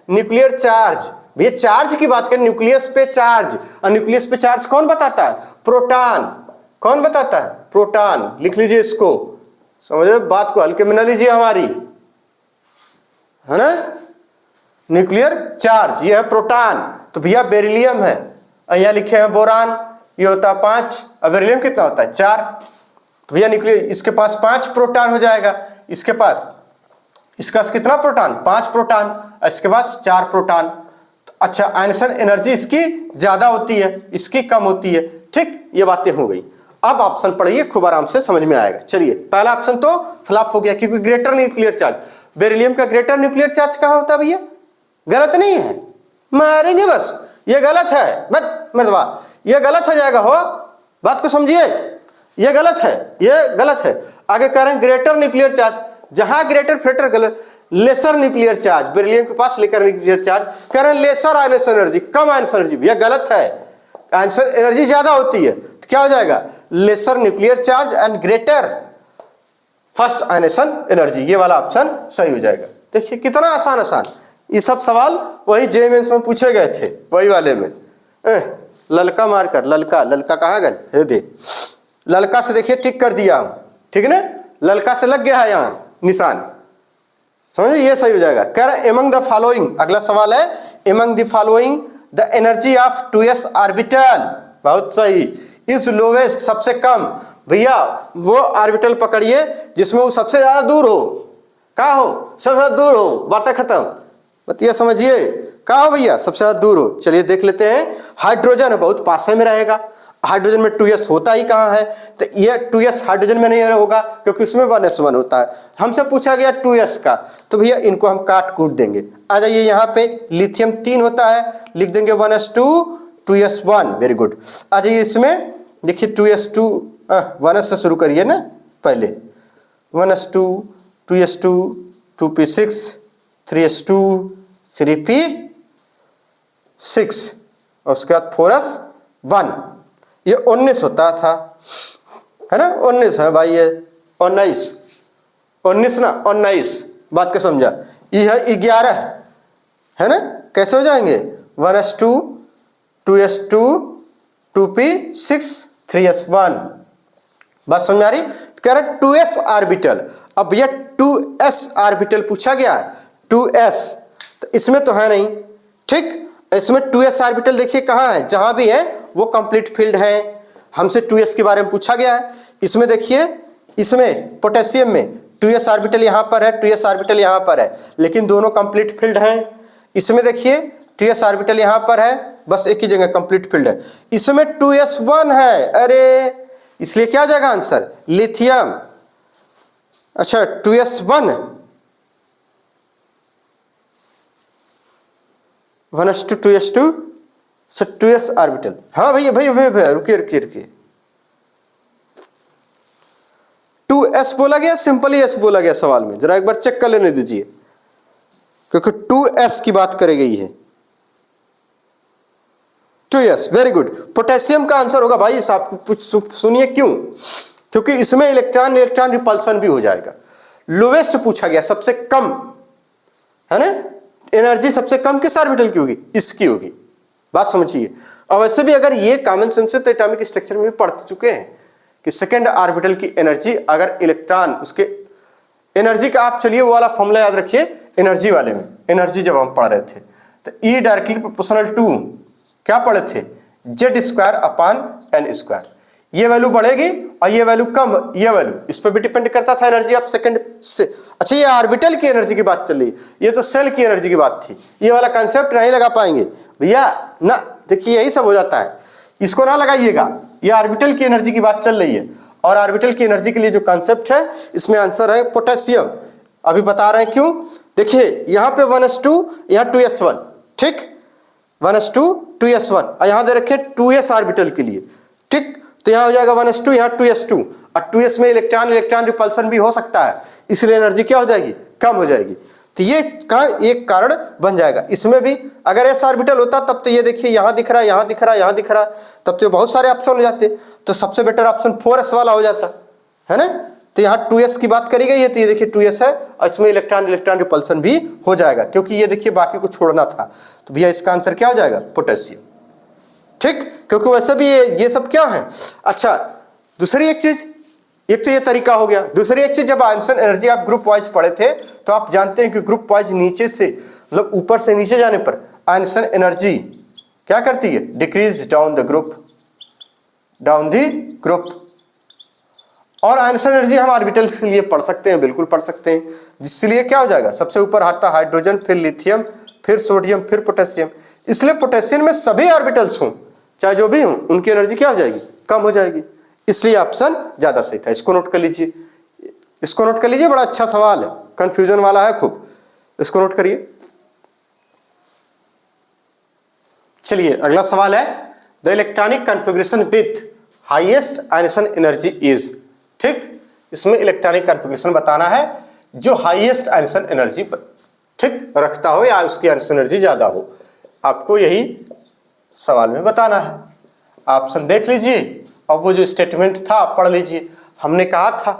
न्यूक्लियर चार्ज, भैया चार्ज की बात करें, न्यूक्लियस पे चार्ज, और न्यूक्लियस पे चार्ज कौन बताता है? प्रोटॉन। कौन बताता है? प्रोटॉन। लिख लीजिए इसको, समझे बात को, हल्के में ना लीजिए हमारी, है ना। न्यूक्लियर चार्ज ये है प्रोटॉन, तो भैया बेरिलियम है, यहाँ लिखे हैं बोरान, ये होता है 5, और बेरिलियम कितना होता है? 4। तो भैया न्यूक्लियर, इसके पास 5 प्रोटॉन हो जाएगा, इसके पास, इसका कितना प्रोटॉन? 5 प्रोटॉन, इसके पास 4 प्रोटॉन। अच्छा, आंसर एनर्जी इसकी ज्यादा होती है, इसकी कम होती है, ठीक। ये बातें हो गई। अब ऑप्शन पढ़िए, खूब आराम से समझ में आएगा। चलिए, पहला ऑप्शन तो फ्लॉप हो गया, क्योंकि ग्रेटर न्यूक्लियर चार्ज, बेरिलियम का ग्रेटर न्यूक्लियर चार्ज कहां होता है भैया? गलत नहीं है, मारेंगे बस, ये गलत है, बट मर्दवा ये गलत हो जाएगा, हो बात को समझिए, ये गलत है, ये गलत है। आगे कह रहे हैं ग्रेटर न्यूक्लियर चार्ज, जहां ग्रेटर फ्रेटर गलत, लेसर न्यूक्लियर चार्ज, बेरिलियम के पास लेकर न्यूक्लियर चार्ज, कह रहे हैं लेसर आयनस एनर्जी, कम आयनस एनर्जी, भैया गलत है, आंसर एनर्जी ज्यादा होती है। तो क्या हो जाएगा? Lesser nuclear charge and greater first ionisation energy, ये वाला ऑप्शन सही हो जाएगा। देखिए कितना आसान आसान, ये सब सवाल वही जे मेंस में पूछे गए थे, वही वाले में। ललका मारकर, ललका, ललका कहाँ गए? हे दे, ललका से देखिए टिक कर दिया, ठीक है ना, ललका से लग गया है यहाँ निशान, समझिए, ये सही हो जाएगा। कह रहा है एमंग द फॉलोइंग, अगला सवाल है, among the following the energy of 2s orbital, बहुत सही, इज लोवेस्ट, सबसे कम। भैया वो ऑर्बिटल पकड़िए जिसमें वो सबसे ज्यादा दूर हो, कहाँ हो? सबसे ज्यादा दूर हो, बातें खत्म, बतिया समझिए, कहाँ हो भैया? सबसे ज्यादा दूर हो। चलिए देख लेते हैं, हाइड्रोजन बहुत पास में रहेगा, हाइड्रोजन में 2s होता ही कहाँ है? तो ये 2s हाइड्रोजन में नहीं होगा, क्योंकि उसमें 1s1 होता है। हमसे पूछा गया 2s का, तो भैया इनको हम काट कूट देंगे। आ जाइए, यहाँ पे लिथियम 3 होता है, लिख देंगे 1s2 2s1, वेरी गुड। आ जाइए इसमें देखिए 2s2, 1s से शुरू करिए ना, पहले 1s2 2s2 2p6 3s2 3p6, और उसके बाद 4s1, ये 19 होता था, है ना, 19 है भाई, ये 19 ना, 19, बात का समझा। ये है 11, है ना, कैसे हो जाएंगे? 1s2 2s2 2p6 3s1। बात समझ में आ रही? कह रहे 2s ऑर्बिटल। अब भैया 2s ऑर्बिटल पूछा गया, 2s तो इसमें तो है नहीं, ठीक। इसमें 2s ऑर्बिटल देखिए कहाँ है, जहां भी है वो कंप्लीट फील्ड है। हमसे 2s के बारे में पूछा गया है। इसमें देखिए, इसमें पोटेशियम में 2s ऑर्बिटल यहां पर है, 2s ऑर्बिटल यहां पर है, लेकिन दोनों कंप्लीट फील्ड हैं। इसमें देखिए 2s ऑर्बिटल यहां पर है, बस एक ही जगह कंप्लीट फील्ड है। इसमें 2s1 है, अरे इसलिए क्या हो जाएगा आंसर, लिथियम। अच्छा 2s1 1s2 2s2 2s orbital. हाँ भैया भैया रुकिए 2s बोला गया, सिंपल ही s बोला गया सवाल में, जरा एक बार चेक कर लेने दीजिए, क्योंकि 2s की बात करी गई है। 2s, very good. पोटेशियम का आंसर होगा भाई साहब, सुनिए क्यों, क्योंकि इसमें इलेक्ट्रॉन इलेक्ट्रॉन रिपल्सन भी हो जाएगा। लोवेस्ट पूछा गया, सबसे कम, है ना, एनर्जी सबसे कम किस ऑर्बिटल की होगी, इसकी होगी। बात समझिए। और वैसे भी अगर ये कॉमन सेंस है तो एटॉमिक स्ट्रक्चर में भी पढ़ चुके हैं कि सेकेंड ऑर्बिटल की एनर्जी, अगर इलेक्ट्रॉन उसके एनर्जी का, आप चलिए वो वाला फॉर्मूला याद रखिए एनर्जी वाले में, एनर्जी जब हम पढ़ रहे थे तो E डायरेक्टली प्रोपोर्शनल टू क्या पढ़े थे, Z²/n²। ये वैल्यू बढ़ेगी और ये वैल्यू कम, ये वैल्यू इस पर भी डिपेंड करता था एनर्जी ऑफ सेकंड से। अच्छा ये ऑर्बिटल की एनर्जी की बात चल रही, ये तो सेल की एनर्जी की बात थी, ये वाला कंसेप्ट नहीं लगा पाएंगे भैया ना। देखिए यही सब हो जाता है, इसको ना लगाइएगा, ये ऑर्बिटल की एनर्जी की बात चल रही है, और ऑर्बिटल की एनर्जी के लिए जो कंसेप्ट है इसमें आंसर है पोटेशियम। अभी बता रहे हैं क्यों, देखिए यहाँ पे 1s2, यहाँ 2s1, ठीक, 1s2 2s1, और यहाँ दे रखे 2s ऑर्बिटल के लिए, ठीक। तो यहाँ हो जाएगा 1s2, यहाँ 2s2, और 2s में इलेक्ट्रॉन इलेक्ट्रॉन रिपल्सन भी हो सकता है, इसलिए एनर्जी क्या हो जाएगी, कम हो जाएगी। तो ये का एक कारण बन जाएगा। इसमें भी अगर s ऑर्बिटल होता तब तो ये देखिए यहाँ दिख रहा है, यहाँ दिख रहा है, यहाँ दिख रहा है, तब तो बहुत सारे ऑप्शन हो जाते, तो सबसे बेटर ऑप्शन 4s वाला हो जाता है ना। तो यहाँ 2s की बात करी गई है, तो ये देखिए 2s है और इसमें इलेक्ट्रॉन इलेक्ट्रॉन रिपल्सन भी हो जाएगा, क्योंकि ये देखिए बाकी को छोड़ना था। तो भैया इसका आंसर क्या हो जाएगा, पोटेशियम, ठीक, क्योंकि वैसे भी ये सब क्या है। अच्छा दूसरी एक चीज, एक तो ये तरीका हो गया, दूसरी एक चीज, जब आंसर एनर्जी आप ग्रुप वाइज पढ़े थे तो आप जानते हैं कि ग्रुप वाइज नीचे से, मतलब ऊपर से नीचे जाने पर आंसर एनर्जी क्या करती है, decrease down the group, down the group. और आंसर एनर्जी हम ऑर्बिटल के लिए पढ़ सकते हैं, बिल्कुल पढ़ सकते हैं, जिसलिए क्या हो जाएगा, सबसे ऊपर आता हाइड्रोजन, फिर लिथियम, फिर सोडियम, फिर पोटेशियम। इसलिए पोटेशियम में सभी ऑर्बिटल्स हों चाहे जो भी हों, उनकी एनर्जी क्या हो जाएगी, कम हो जाएगी, इसलिए ऑप्शन ज्यादा सही था। इसको नोट कर लीजिए, इसको नोट कर लीजिए, बड़ा अच्छा सवाल है, कंफ्यूजन वाला है खूब, इसको नोट करिए। चलिए अगला सवाल है, the electronic configuration with highest ionization energy is, ठीक, इसमें इलेक्ट्रॉनिक कॉन्फ़िगरेशन बताना है जो हाईएस्ट आयनिसन एनर्जी ठीक रखता हो या उसकी आयनिसन एनर्जी ज्यादा हो, आपको यही सवाल में बताना है। ऑप्शन देख लीजिए और वो जो स्टेटमेंट था आप पढ़ लीजिए। हमने कहा था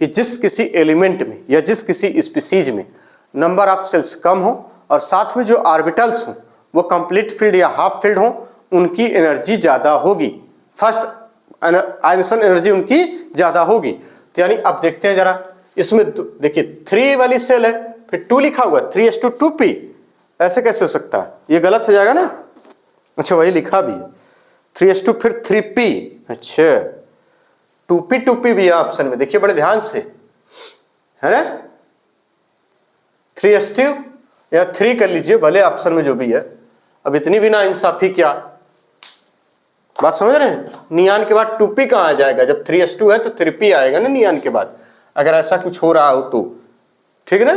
कि जिस किसी एलिमेंट में या जिस किसी स्पीसीज में नंबर ऑफ सेल्स कम हो और साथ में जो ऑर्बिटल्स हों वो कंप्लीट फील्ड या हाफ फील्ड हों, उनकी एनर्जी ज़्यादा होगी, फर्स्ट आयनिसन एनर्जी उनकी ज़्यादा होगी। तो यानी अब देखते हैं जरा, इसमें देखिए 3 वाली सेल है, फिर 2 लिखा हुआ है, 3s2 2p, ऐसे कैसे हो सकता है, ये गलत हो जाएगा ना। अच्छा वही लिखा भी है 3s2 फिर 3p, अच्छा 2p भी है ऑप्शन में, देखिए बड़े ध्यान से, है ना, 3s2 या 3 कर लीजिए भले ऑप्शन में जो भी है। अब इतनी भी ना इंसाफी क्या, बात समझ रहे हैं, नियान के बाद 2p कहाँ आ जाएगा, जब 3s2 है तो 3p आएगा ना नियान के बाद, अगर ऐसा कुछ हो रहा हो तो, ठीक है ना।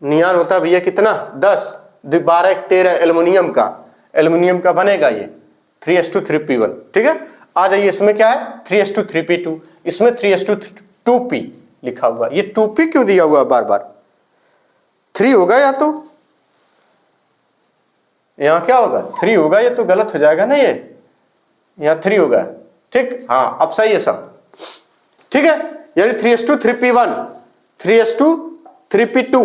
नियान होता है भैया कितना, 10, 12, 13 एल्युमिनियम का बनेगा ये 3s2 3p1, ठीक है। आ जाइए इसमें क्या है 3s2 3p2, इसमें 3s2 2p लिखा हुआ, ये 2p क्यों दिया हुआ बार बार, 3 होगा या तो यहाँ क्या होगा 3 होगा, ये तो गलत हो जाएगा ना, ये यहाँ 3 होगा, ठीक, हाँ अब सही है सब, ठीक है। यानी 3s2 3p1, 3s2 3p2,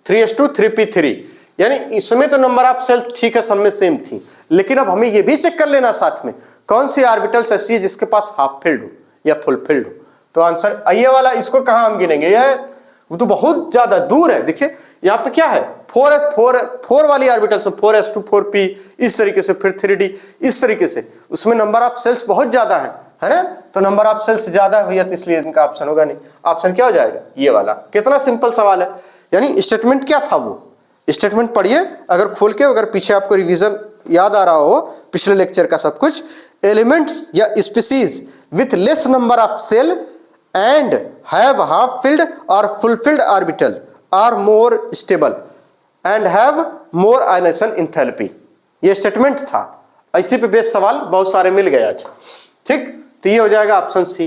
3s2 3p3, यानी इसमें तो नंबर ऑफ सेल्स ठीक है, सब में सेम थी, लेकिन अब हमें ये भी चेक कर लेना साथ में कौन सी ऑर्बिटल्स ऐसी है जिसके पास हाफ फिल्ड हो या फुल फिल्ड हो। तो आंसर ये वाला, इसको कहाँ हम गिनेंगे, यार वो तो बहुत ज्यादा दूर है। देखिए यहाँ पे क्या है, 4 वाली ऑर्बिटल्स 4s2 4p, इस तरीके से, फिर 3d, इस तरीके से, उसमें नंबर ऑफ सेल्स बहुत ज्यादा है ना। तो नंबर ऑफ सेल्स ज्यादा हुई तो इसलिए इनका ऑप्शन होगा नहीं। ऑप्शन क्या हो जाएगा, ये वाला। कितना सिंपल सवाल है। यानी स्टेटमेंट क्या था, वो स्टेटमेंट पढ़िए अगर खोल के, अगर पीछे आपको रिवीजन याद आ रहा हो पिछले लेक्चर का सब कुछ। एलिमेंट्स या species with less number of shell and have half filled और full filled orbital are more stable and have more ionization enthalpy. ये स्टेटमेंट था। इसी पे बेस सवाल बहुत सारे मिल गए आज, ठीक। तो ये हो जाएगा option C.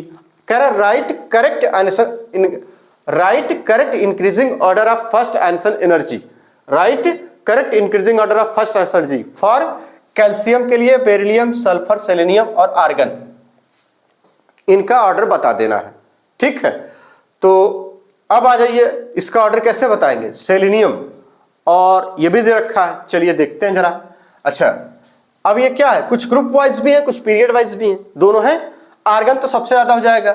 Right correct increasing order of first ionisation energy, right correct increasing order of first ionisation energy for calcium के लिए बेरिलियम, सल्फर, सेलेनियम और आर्गन, इनका ऑर्डर बता देना है, ठीक है। तो अब आ जाइए, इसका ऑर्डर कैसे बताएंगे, सेलेनियम, और ये भी दे रखा है, चलिए देखते हैं जरा। अच्छा, अब ये क्या है, कुछ ग्रुप वाइज भी है, कुछ पीरियड वाइज भी है, दोनों है। आर्गन तो सबसे ज्यादा हो जाएगा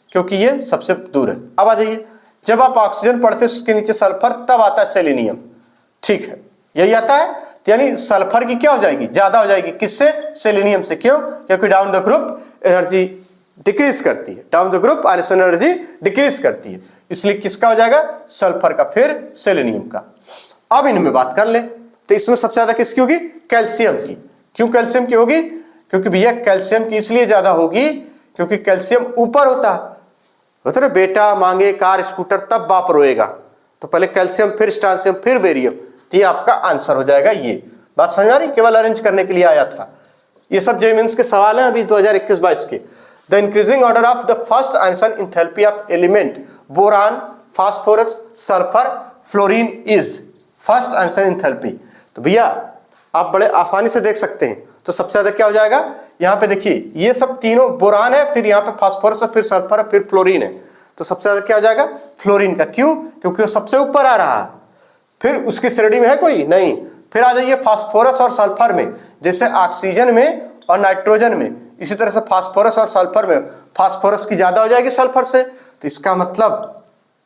क्योंकि ये सबसे दूर है। अब आ जाइए, जब आप ऑक्सीजन पढ़ते हैं उसके नीचे सल्फर, तब आता है सेलेनियम, ठीक है, यही आता है। तो यानी सल्फर की क्या हो जाएगी, ज्यादा हो जाएगी, किससे, सेलेनियम से। क्यों, क्योंकि down the group energy decrease करती है, down the group ionisation energy decrease करती है, इसलिए किसका हो जाएगा, सल्फर का, फिर सेलेनियम का। अब इनमें बात कर ले, तो इसमें सबसे ज्यादा किसकी होगी, कैल्शियम की। क्यों कैल्शियम की होगी, क्योंकि भैया कैल्शियम की इसलिए ज्यादा होगी क्योंकि कैल्शियम ऊपर होता ना, बेटा मांगे कार स्कूटर तब बाप रोएगा, तो पहले कैल्शियम, फिर स्ट्रांसियम, फिर बेरियम। तो ये आपका आंसर हो जाएगा। ये बात समझ आ रही, केवल अरेंज करने के लिए आया था। ये सब जेईई मेंस के सवाल हैं अभी 2021-22 के। The increasing order of the first ionization enthalpy of element boron, phosphorus, sulphur, fluorine is first ionization enthalpy. तो भैया आप बड़े आसानी से देख सकते हैं। तो सबसे ज्यादा क्या हो जाएगा, यहाँ पे देखिए ये सब तीनों बोरान है, फिर यहाँ पे फास्फोरस है, फिर सल्फर है, फिर फ्लोरीन है। तो सबसे ज्यादा क्या हो जाएगा, फ्लोरीन का। क्यों, क्योंकि वो सबसे ऊपर आ रहा है, फिर उसकी श्रेणी में है कोई नहीं। फिर आ जाइए फास्फोरस और सल्फर में, जैसे ऑक्सीजन में और नाइट्रोजन में, इसी तरह से फास्फोरस और सल्फर में फास्फोरस की ज्यादा हो जाएगी सल्फर से। तो इसका मतलब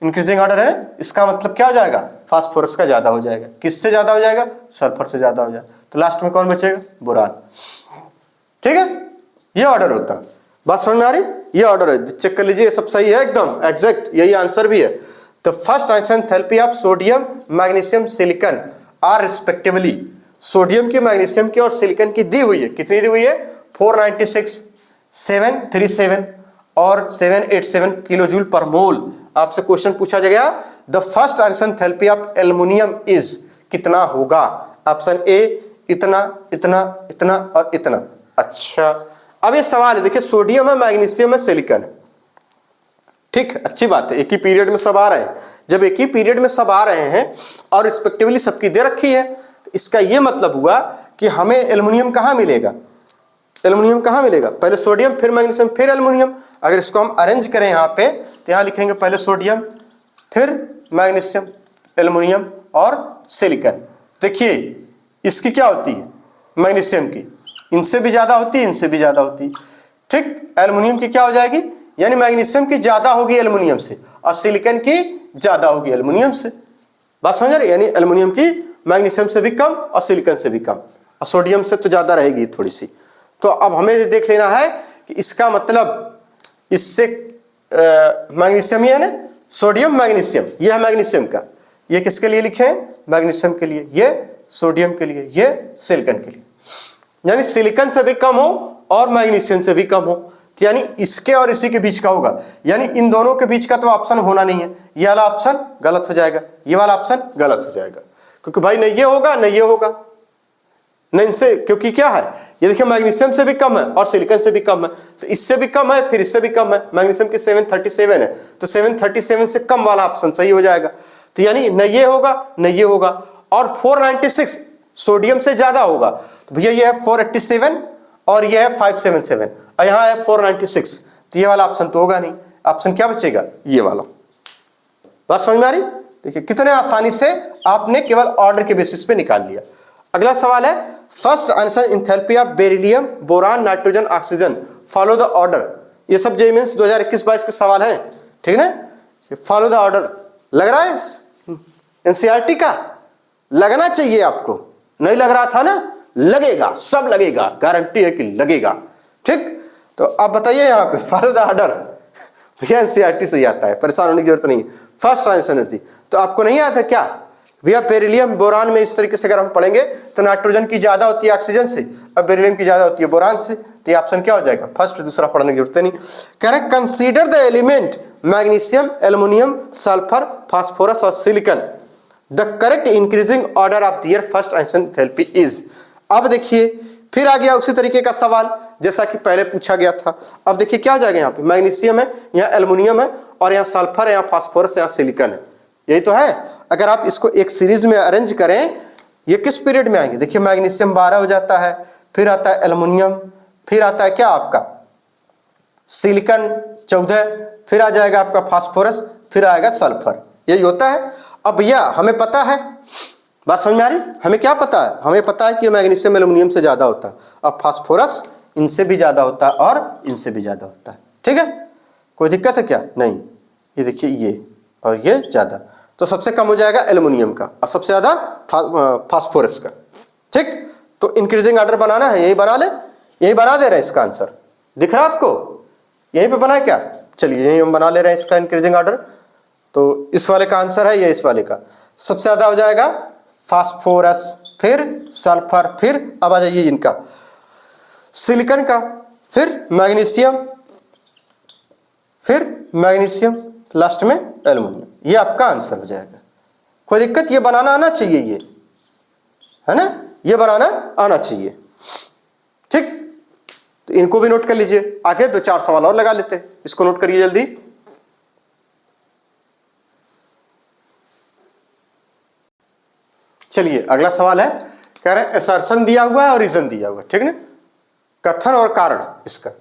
इंक्रीजिंग ऑर्डर है, इसका मतलब क्या हो जाएगा, फास्फोरस का ज्यादा हो जाएगा। किससे ज्यादा हो जाएगा, सल्फर से ज्यादा हो जाएगा। तो लास्ट में कौन बचेगा, बोरान, ठीक है। ये ऑर्डर होता है, बात समझ में आ रही, ये ऑर्डर है, चेक कर लीजिए, सब सही है एकदम एग्जैक्ट, यही आंसर भी है। The first ionization enthalpy of sodium, magnesium, silicon are respectively, sodium की, मैग्नीशियम की और सिलिकॉन की दी हुई है, कितनी दी हुई है, 496, 737 और 787 किलो जूल पर मोल। आपसे क्वेश्चन पूछा जाएगा, the first ionization enthalpy of aluminium is, कितना होगा, ऑप्शन ए इतना, इतना, इतना और इतना। अच्छा, अब ये सवाल है, देखिए सोडियम है, मैग्नीशियम है, सिलिकॉन है, ठीक, अच्छी बात है, एक ही पीरियड में सब आ रहे हैं। जब एक ही पीरियड में सब आ रहे हैं और रिस्पेक्टिवली सबकी दे रखी है, तो इसका ये मतलब हुआ कि हमें एल्युमिनियम कहाँ मिलेगा, एल्युमिनियम कहाँ मिलेगा, पहले सोडियम, फिर मैग्नीशियम, फिर एल्युमिनियम। अगर इसको हम अरेंज करें यहाँ पे, तो यहाँ लिखेंगे पहले सोडियम, फिर मैग्नीशियम, एल्युमिनियम और सिलिकॉन। देखिए इसकी क्या होती है, मैग्नीशियम की इनसे भी ज्यादा होती है, इनसे भी ज्यादा होती है, ठीक। एल्युमिनियम की क्या हो जाएगी, यानी मैग्नीशियम की ज्यादा होगी एल्युमिनियम से, और सिलिकॉन की ज्यादा होगी एल्युमिनियम से। बात समझ रहे, यानी एल्युमिनियम की मैग्नीशियम से भी कम और सिलिकॉन से भी कम, और सोडियम से तो ज्यादा रहेगी थोड़ी सी। तो अब हमें देख लेना है कि इसका मतलब इससे मैग्नीशियम ही है ना, सोडियम मैग्नीशियम, ये है मैग्नीशियम का, ये किसके लिए लिखे हैं, मैग्नीशियम के लिए, ये सोडियम के लिए, ये सिलिकॉन के लिए। यानी सिलिकॉन से भी कम हो और मैग्नीशियम से भी कम हो, तो यानी इसके और इसी के बीच का होगा, यानी इन दोनों के बीच का तो ऑप्शन होना नहीं है। ये वाला ऑप्शन गलत हो जाएगा, ये वाला ऑप्शन गलत हो जाएगा, क्योंकि भाई नहीं ये होगा नहीं ये होगा, नहीं इनसे, क्योंकि क्या है, ये देखिए मैग्नीशियम से भी कम है और सिलिकॉन से भी कम है, तो इससे भी कम है, फिर इससे भी कम है, मैग्नीशियम की 737 है, तो 737 से कम वाला ऑप्शन सही हो जाएगा। तो यानी न ये होगा न ये होगा, और 496 सोडियम से ज्यादा होगा, तो भैया ये है 487 और ये है 577, और यहाँ है 496, तो ये वाला ऑप्शन तो होगा नहीं। ऑप्शन क्या बचेगा, ये वाला। बात समझ में आ रही, देखिए कितने आसानी से आपने केवल ऑर्डर के बेसिस पे निकाल लिया। अगला सवाल है first answer enthalpy of beryllium boron nitrogen oxygen follow the order. ये सब जेईई मेंस 2021-22 के सवाल हैं, ठीक है ना। फॉलो द ऑर्डर लग रहा है एनसीईआरटी का, लगना चाहिए आपको, नहीं लग रहा था ना, लगेगा, सब लगेगा, गारंटी है कि लगेगा, ठीक। तो आप बताइए यहाँ पे फॉलो द ऑर्डर, भैया एनसीईआरटी से ही आता है, परेशान होने की जरूरत नहीं है। फर्स्ट आंसर एनर्जी तो आपको नहीं आता क्या भैया, बेरिलियम बोरान में इस तरीके से अगर हम पढ़ेंगे तो नाइट्रोजन की ज्यादा होती है ऑक्सीजन से और बेरिलियम की ज्यादा होती है बोरान से, तो ये ऑप्शन क्या हो जाएगा, फर्स्ट। दूसरा पढ़ने की जरूरत नहीं। कह रहे consider the element magnesium, aluminium, sulphur, phosphorus और silicon, the correct increasing order of their first answer enthalpy is. अब देखिए फिर आ गया उसी तरीके का सवाल जैसा कि पहले पूछा गया था। अब देखिए क्या हो जाएगा, यहाँ पे मैग्नीशियम है, यहाँ एल्युमिनियम है और यहाँ सल्फर है, यहाँ फास्फोरस, यहाँ सिलिकॉन है, यही तो है। अगर आप इसको एक सीरीज में अरेंज करें, ये किस पीरियड में आएंगे, देखिए मैग्नीशियम 12 हो जाता है, फिर आता है एल्युमिनियम, फिर आता है क्या आपका सिलिकॉन 14, फिर आ जाएगा आपका फास्फोरस, फिर आएगा सल्फर, यही होता है। अब भैया हमें पता है, बात समझ में आ रही, हमें क्या पता है, हमें पता है कि मैग्नीशियम एल्युमिनियम से ज्यादा होता है और फास्फोरस इनसे भी ज्यादा होता है और इनसे भी ज्यादा होता है, ठीक है। कोई दिक्कत है क्या, नहीं। ये देखिए ये और ये ज्यादा, तो सबसे कम हो जाएगा एल्युमिनियम का और सबसे ज्यादा फास्फोरस का, ठीक। तो इंक्रीजिंग ऑर्डर बनाना है, यही बना ले, यही बना दे रहे हैं। इसका आंसर दिख रहा है आपको, यहीं पे बना है क्या, चलिए यही हम बना ले रहे हैं इसका इंक्रीजिंग ऑर्डर। तो इस वाले का आंसर है ये, इस वाले का सबसे ज्यादा हो जाएगा फास्फोरस, फिर सल्फर, फिर अब आ जाइए इनका सिलिकॉन का, फिर मैग्नीशियम, लास्ट में एल्युमिनियम, ये आपका आंसर हो जाएगा। कोई दिक्कत, ये बनाना आना चाहिए, ये है ना, ये बनाना आना चाहिए, ठीक। तो इनको भी नोट कर लीजिए, आगे 2-4 सवाल और लगा लेते हैं, इसको नोट करिए जल्दी। चलिए अगला सवाल है, कह रहे हैं असर्शन दिया हुआ है और रीजन दिया हुआ है, ठीक है, कथन और कारण इसका,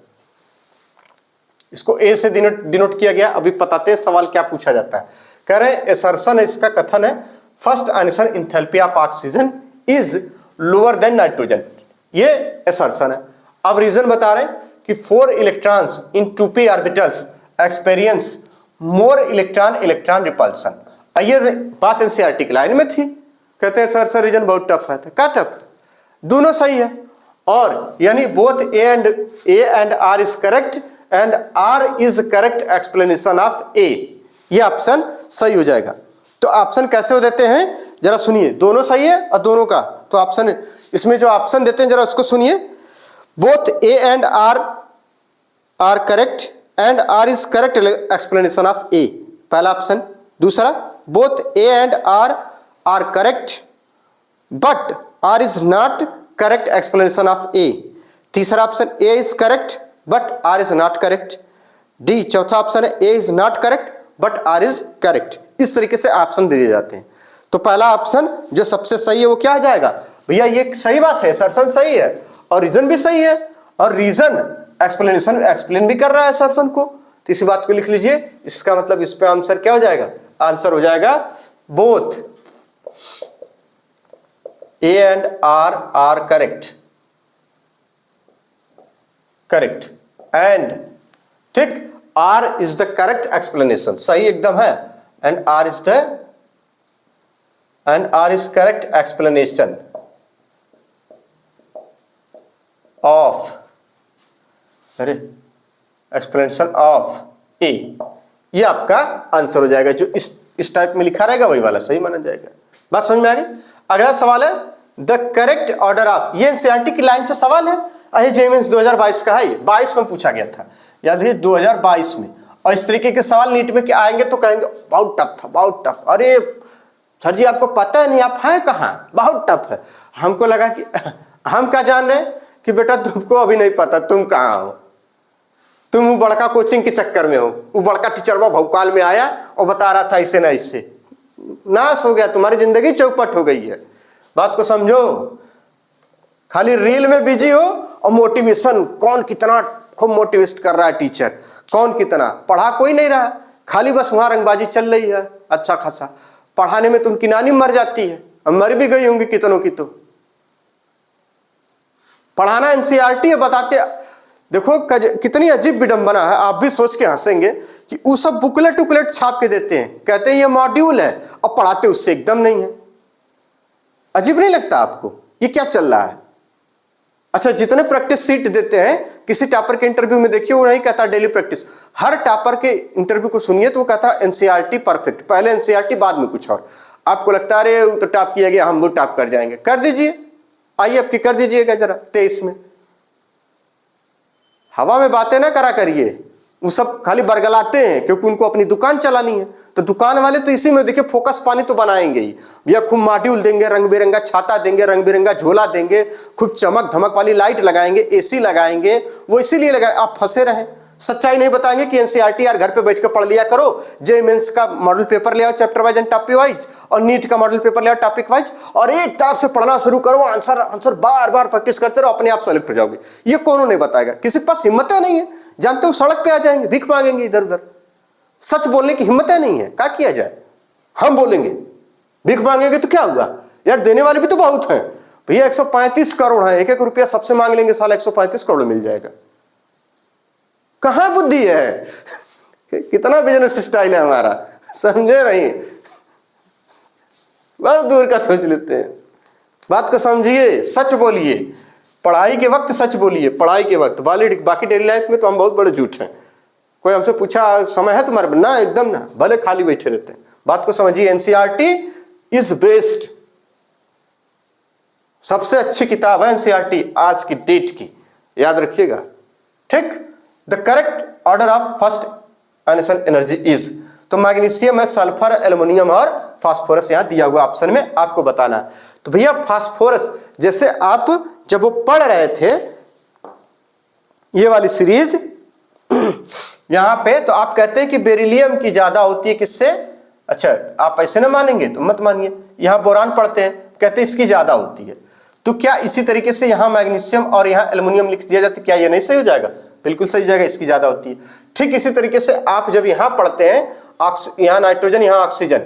इसको ए से डिनोट किया गया। अभी बताते हैं सवाल क्या पूछा जाता है। कह रहे हैं असर्शन है, इसका कथन है first answer enthalpy of oxygen is lower than nitrogen, ये असर्शन है। अब रीजन बता रहे हैं कि 4 electrons in 2p orbitals experience more electron repulsion. ये बात एनसीईआरटी की लाइन में थी, कहते हैं सर रीजन बहुत टफ है, क्या टफ, दोनों सही है, और यानी both A and R is correct and R is correct explanation of A, ये ऑप्शन सही हो जाएगा। तो ऑप्शन कैसे हो देते हैं जरा सुनिए, दोनों सही है और दोनों का, तो ऑप्शन इसमें जो ऑप्शन देते हैं जरा उसको सुनिए। Both A and R correct and R is correct explanation of A, पहला ऑप्शन। दूसरा both A and R correct but R is not correct explanation of A. तीसरा option A is correct but R is not correct. D चौथा ऑप्शन है A is not correct but R is correct. इस तरीके से option दे दिए जाते हैं। तो पहला ऑप्शन जो सबसे सही है वो क्या आ जाएगा भैया, ये सही बात है, असर्शन सही है और रीजन भी सही है, और रीजन एक्सप्लेनेशन एक्सप्लेन भी कर रहा है असर्शन को, तो इसी बात को लिख लीजिए। इसका मतलब इस पे आंसर क्या हो जाएगा, आंसर हो जाएगा both A and R correct and, ठीक, R is the correct explanation, सही एकदम है, and R is correct explanation of A. ये आपका आंसर हो जाएगा, जो इस टाइप में लिखा रहेगा वही वाला सही माना जाएगा। बात समझ में आ रही। अगला सवाल है द करेक्ट ऑर्डर ऑफ, ये एनसीईआरटी की लाइन से सवाल है, ये जेईई मेंस 2022 का है, 22 में पूछा गया था, याद है 2022 में। और इस तरीके के सवाल नीट में आएंगे तो कहेंगे बहुत टफ था, बहुत टफ। अरे सर जी आपको पता नहीं, आप हैं कहाँ, बहुत टफ है। हमको लगा कि हम क्या जान रहे हैं कि बेटा तुमको अभी नहीं पता तुम कहाँ हो, तुम वो बड़का कोचिंग के चक्कर में हो, वो बड़का टीचर वो भौकाल में आया और बता रहा था इससे ना इससे, नाश हो गया, तुम्हारी जिंदगी चौपट हो गई है। बात को समझो, खाली रील में बिजी हो और मोटिवेशन, कौन कितना खूब मोटिवेट कर रहा है टीचर, कौन कितना, पढ़ा कोई नहीं रहा, खाली बस वहां रंगबाजी चल रही है अच्छा खासा। पढ़ाने में तो उनकी नानी मर जाती है, अब मर भी गई होंगी कितनों की। तो पढ़ाना एनसीईआरटी है, बताते। देखो कितनी अजीब विडंबना है, आप भी सोच के हंसेंगे कि वो सब बुकलेट उकलेट छाप के देते हैं, कहते हैं ये मॉड्यूल है, और पढ़ाते उससे एकदम नहीं है। अजीब नहीं लगता आपको? ये क्या चल रहा है? अच्छा, जितने प्रैक्टिस सीट देते हैं, किसी टॉपर के इंटरव्यू में देखिए वो नहीं कहता डेली प्रैक्टिस। हर टॉपर के इंटरव्यू को सुनिए तो वो कहता है एनसीईआरटी परफेक्ट, पहले एनसीईआरटी बाद में कुछ और। आपको लगता है अरे वो तो टॉप किया गया, हम वो टॉप कर जाएंगे। कर दीजिए, आइए आपकी कर दीजिएगा जरा 23 में। हवा में बातें ना करा करिए, वो सब खाली बरगलाते हैं क्योंकि उनको अपनी दुकान चलानी है। तो दुकान वाले तो इसी में देखिए फोकस पानी तो बनाएंगे ही भैया, खूब मॉड्यूल देंगे, रंग बिरंगा छाता देंगे, रंग बिरंगा झोला देंगे, खूब चमक धमक वाली लाइट लगाएंगे, एसी लगाएंगे। वो इसीलिए लगाए आप फंसे रहें। सच्चाई नहीं बताएंगे कि एनसीईआरटी यार घर पे बैठ के पढ़ लिया करो, जेईई मेंस का मॉडल पेपर ले आओ chapter wise and topic wise, और नीट का मॉडल पेपर ले आओ टॉपिक वाइज, और एक तरफ से पढ़ना शुरू करो, आंसर आंसर बार बार प्रैक्टिस करते रहो, अपने आप सेलेक्ट हो जाओगे। ये कौन नहीं बताएगा? किसी के पास हिम्मत नहीं है, जानते हो सड़क पे आ जाएंगे, भीख मांगेंगे इधर उधर। सच बोलने की हिम्मत नहीं है, क्या किया जाए? हम बोलेंगे भीख मांगेंगे तो क्या हुआ यार, देने वाले भी तो बहुत हैं भैया। 135 करोड़ है, एक एक रुपया सबसे मांग लेंगे, साला 135 करोड़ मिल जाएगा। कहां बुद्धि है? कितना बिजनेस स्टाइल है हमारा, समझे नहीं? बहुत दूर का सोच लेते हैं। बात को समझिए, सच बोलिए, पढ़ाई के वक्त सच बोलिए, पढ़ाई के वक्त। बाकी डेली लाइफ में तो हम बहुत बड़े झूठ हैं। कोई हमसे पूछा समय है तुम्हारे ना, एकदम ना, भले खाली बैठे रहते हैं। बात को समझिए, एनसीईआरटी इज बेस्ट, सबसे अच्छी किताब है एनसीईआरटी आज की डेट की, याद रखिएगा। ठीक, the correct order of first ionisation energy is, तो मैग्नीशियम है, सल्फर, एल्युमिनियम और फास्फोरस यहां दिया हुआ ऑप्शन में आपको बताना है। तो भैया फास्फोरस, जैसे आप जब वो पढ़ रहे थे ये वाली सीरीज यहां पे, तो आप कहते हैं कि बेरिलियम की ज्यादा होती है किससे? अच्छा, आप ऐसे ना मानेंगे तो मत मानिए। यहां बोरान पढ़ते हैं, कहते हैं इसकी ज्यादा होती है। तो क्या इसी तरीके से यहां मैग्नीशियम और यहां एल्युमिनियम लिख दिया जाता, क्या ये नहीं सही हो जाएगा? बिल्कुल सही जाएगा, इसकी ज्यादा होती है। ठीक इसी तरीके से आप जब यहां पढ़ते हैं यहां नाइट्रोजन, यहां ऑक्सीजन,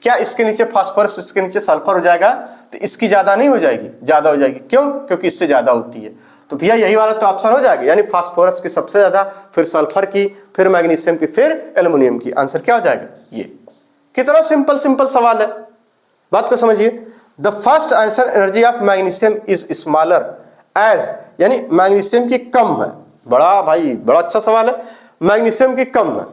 क्या इसके नीचे फास्फोरस, इसके नीचे सल्फर हो जाएगा? तो इसकी ज्यादा नहीं हो जाएगी? ज्यादा हो जाएगी। क्यों? क्योंकि इससे ज्यादा होती है। तो भैया यही वाला तो ऑप्शन हो जाएगा, यानी फास्फोरस की सबसे ज्यादा, फिर सल्फर की, फिर मैग्नीशियम की, फिर एल्युमिनियम की। आंसर क्या हो जाएगा? ये। कितना सिंपल सिंपल सवाल है, बात को समझिए। The first answer energy of magnesium is smaller as, यानी मैग्नीशियम की कम है। बड़ा भाई, बड़ा अच्छा सवाल है। मैग्नीशियम की कम है,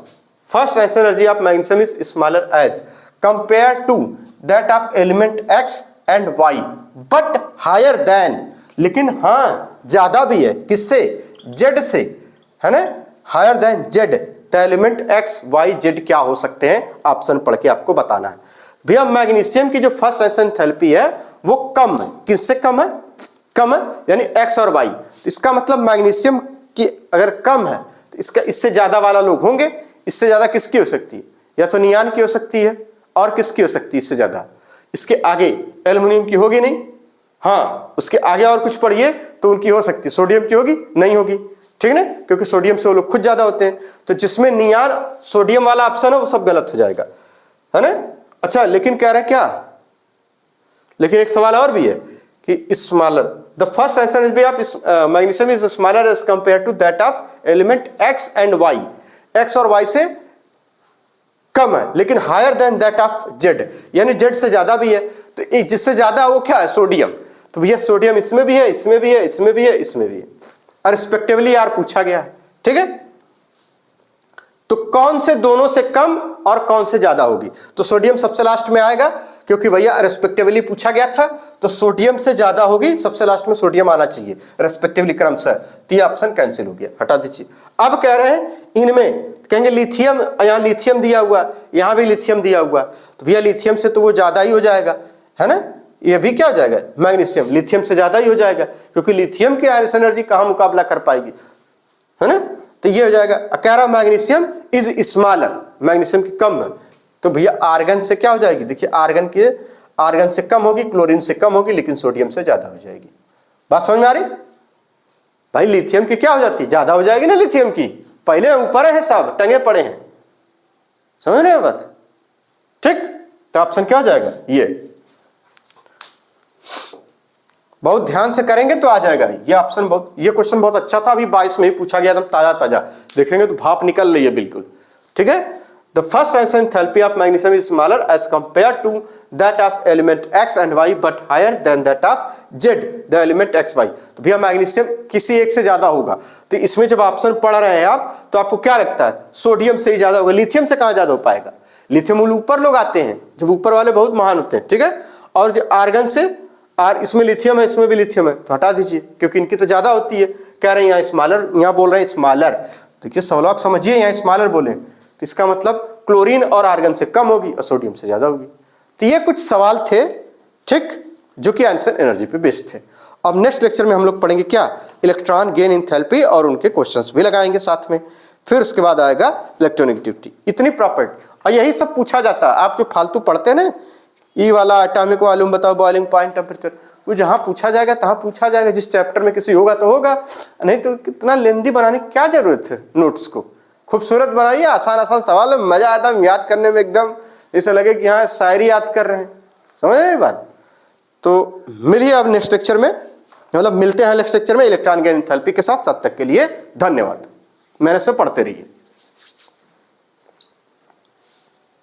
first answer energy of magnesium is smaller as compare to that of element X and Y, but higher than, लेकिन हाँ ज्यादा भी है, किससे? जेड से, है ना, हायर देन जेड। तो एलिमेंट एक्स वाई जेड क्या हो सकते हैं? ऑप्शन पढ़ के आपको बताना है। भैया मैग्नीशियम की जो फर्स्ट आंसर एंथैल्पी है वो कम है, किससे कम है? कम है, यानी एक्स और वाई। इसका मतलब मैग्नीशियम की अगर कम है तो इसका इससे ज्यादा वाला लोग होंगे। इससे ज्यादा किसकी हो सकती है? या तो नियान की हो सकती है, और किसकी हो सकती है इससे ज्यादा? इसके आगे एल्युमिनियम की होगी नहीं, हाँ उसके आगे और कुछ पढ़िए तो उनकी हो सकती है। सोडियम की होगी? नहीं होगी, ठीक है ना, क्योंकि सोडियम से वो लोग खुद ज्यादा होते हैं। तो जिसमें नियान सोडियम वाला ऑप्शन है वो सब गलत हो जाएगा, है ना। अच्छा, लेकिन कह रहे क्या, लेकिन एक सवाल और भी है कि smaller, the first answer is B of magnesium is smaller as compare to that of element X and Y, X और वाई से कम है, लेकिन higher than that of Z, यानी जेड से ज्यादा भी है। तो एक जिससे ज्यादा वो क्या है? सोडियम। तो भैया सोडियम इसमें भी है, इसमें भी है, इसमें भी है, इसमें भी है, और रिस्पेक्टिवली यार पूछा गया है, ठीक है। तो कौन से दोनों से कम और कौन से ज्यादा होगी? तो सोडियम सबसे लास्ट में आएगा, क्योंकि भैया रेस्पेक्टिवली पूछा गया था, तो सोडियम से ज्यादा होगी, सबसे लास्ट में सोडियम आना चाहिए रेस्पेक्टिवली क्रम से। तो ये ऑप्शन कैंसिल हो गया, हटा दीजिए। अब कह रहे हैं इनमें, कहेंगे लिथियम, यहाँ लिथियम दिया हुआ, यहाँ भी लिथियम दिया हुआ, तो भैया लिथियम से तो वो ज्यादा ही हो जाएगा, है ना। ये भी क्या हो जाएगा? मैग्नीशियम लिथियम से ज्यादा ही हो जाएगा, क्योंकि लिथियम की आयरन एनर्जी कहाँ मुकाबला कर पाएगी, है ना। तो ये हो जाएगा। कह रहा मैग्नीशियम इज स्मॉलर, मैग्नीशियम की कम है, तो भैया आर्गन से क्या हो जाएगी? देखिए आर्गन से कम होगी, क्लोरीन से कम होगी, लेकिन सोडियम से ज्यादा हो जाएगी। बात समझ में आ रही भाई? लिथियम की क्या हो जाती है? ज्यादा हो जाएगी ना लिथियम की, पहले ऊपर है, सब टंगे पड़े हैं, समझ रहे हो बात? ठीक, तो ऑप्शन क्या हो जाएगा ये। बहुत ध्यान से करेंगे तो आ जाएगा ये ऑप्शन। बहुत ये क्वेश्चन बहुत अच्छा था, अभी 22 में ही पूछा गया, एकदम ताजा ताजा देखेंगे तो भाप निकल रही है बिल्कुल। ठीक है, the first answer enthalpy of magnesium is smaller as compare to that of element X and Y but higher than that of Z the element X Y. तो भैया मैग्नीशियम किसी एक से ज्यादा होगा, तो इसमें जब ऑप्शन पढ़ रहे हैं आप तो आपको क्या लगता है, सोडियम से ही ज्यादा होगा, लिथियम से कहां ज्यादा हो पाएगा। लिथियम ऊपर लोग आते हैं जब ऊपर वाले बहुत महान होते हैं। ठीक है, और जो आर्गन से इसमें लिथियम है, इसमें भी लिथियम है, तो हटा दीजिए क्योंकि इनकी तो ज्यादा होती है। कह रहे हैं यहाँ स्मॉलर, यहाँ बोल रहे हैं स्मॉलर। देखिए सवाल समझिए, यहाँ स्मॉलर बोले तो इसका मतलब क्लोरीन और आर्गन से कम होगी और सोडियम से ज्यादा होगी। तो ये कुछ सवाल थे, ठीक, जो कि आंसर एनर्जी पे बेस्ड थे। अब नेक्स्ट लेक्चर में हम लोग पढ़ेंगे क्या, इलेक्ट्रॉन गेन एंथैल्पी और उनके क्वेश्चंस भी लगाएंगे साथ में। फिर उसके बाद आएगा इलेक्ट्रोनेगेटिविटी, इतनी प्रॉपर्टी, और यही सब पूछा जाता है। आप जो फालतू पढ़ते हैं ना, ई वाला एटॉमिक वॉल्यूम बताओ, बॉइलिंग पॉइंट, टेम्परेचर, वो जहां पूछा जाएगा तहां पूछा जाएगा। जिस चैप्टर में किसी होगा तो होगा, नहीं तो कितना लेंदी बनाने की क्या जरूरत है। नोट्स को खूबसूरत बनाइए, आसान आसान सवाल है, मजा आता है याद करने में, एकदम ऐसा लगे कि हाँ शायरी याद कर रहे हैं। समझ रहे बात। तो मिलिए अब नेक्स्ट लेक्चर में, मतलब मिलते हैं नेक्स्ट लेक्चर में इलेक्ट्रॉन गेन एंथैल्पी के साथ। तब तक के लिए धन्यवाद, मेरे से पढ़ते रहिए।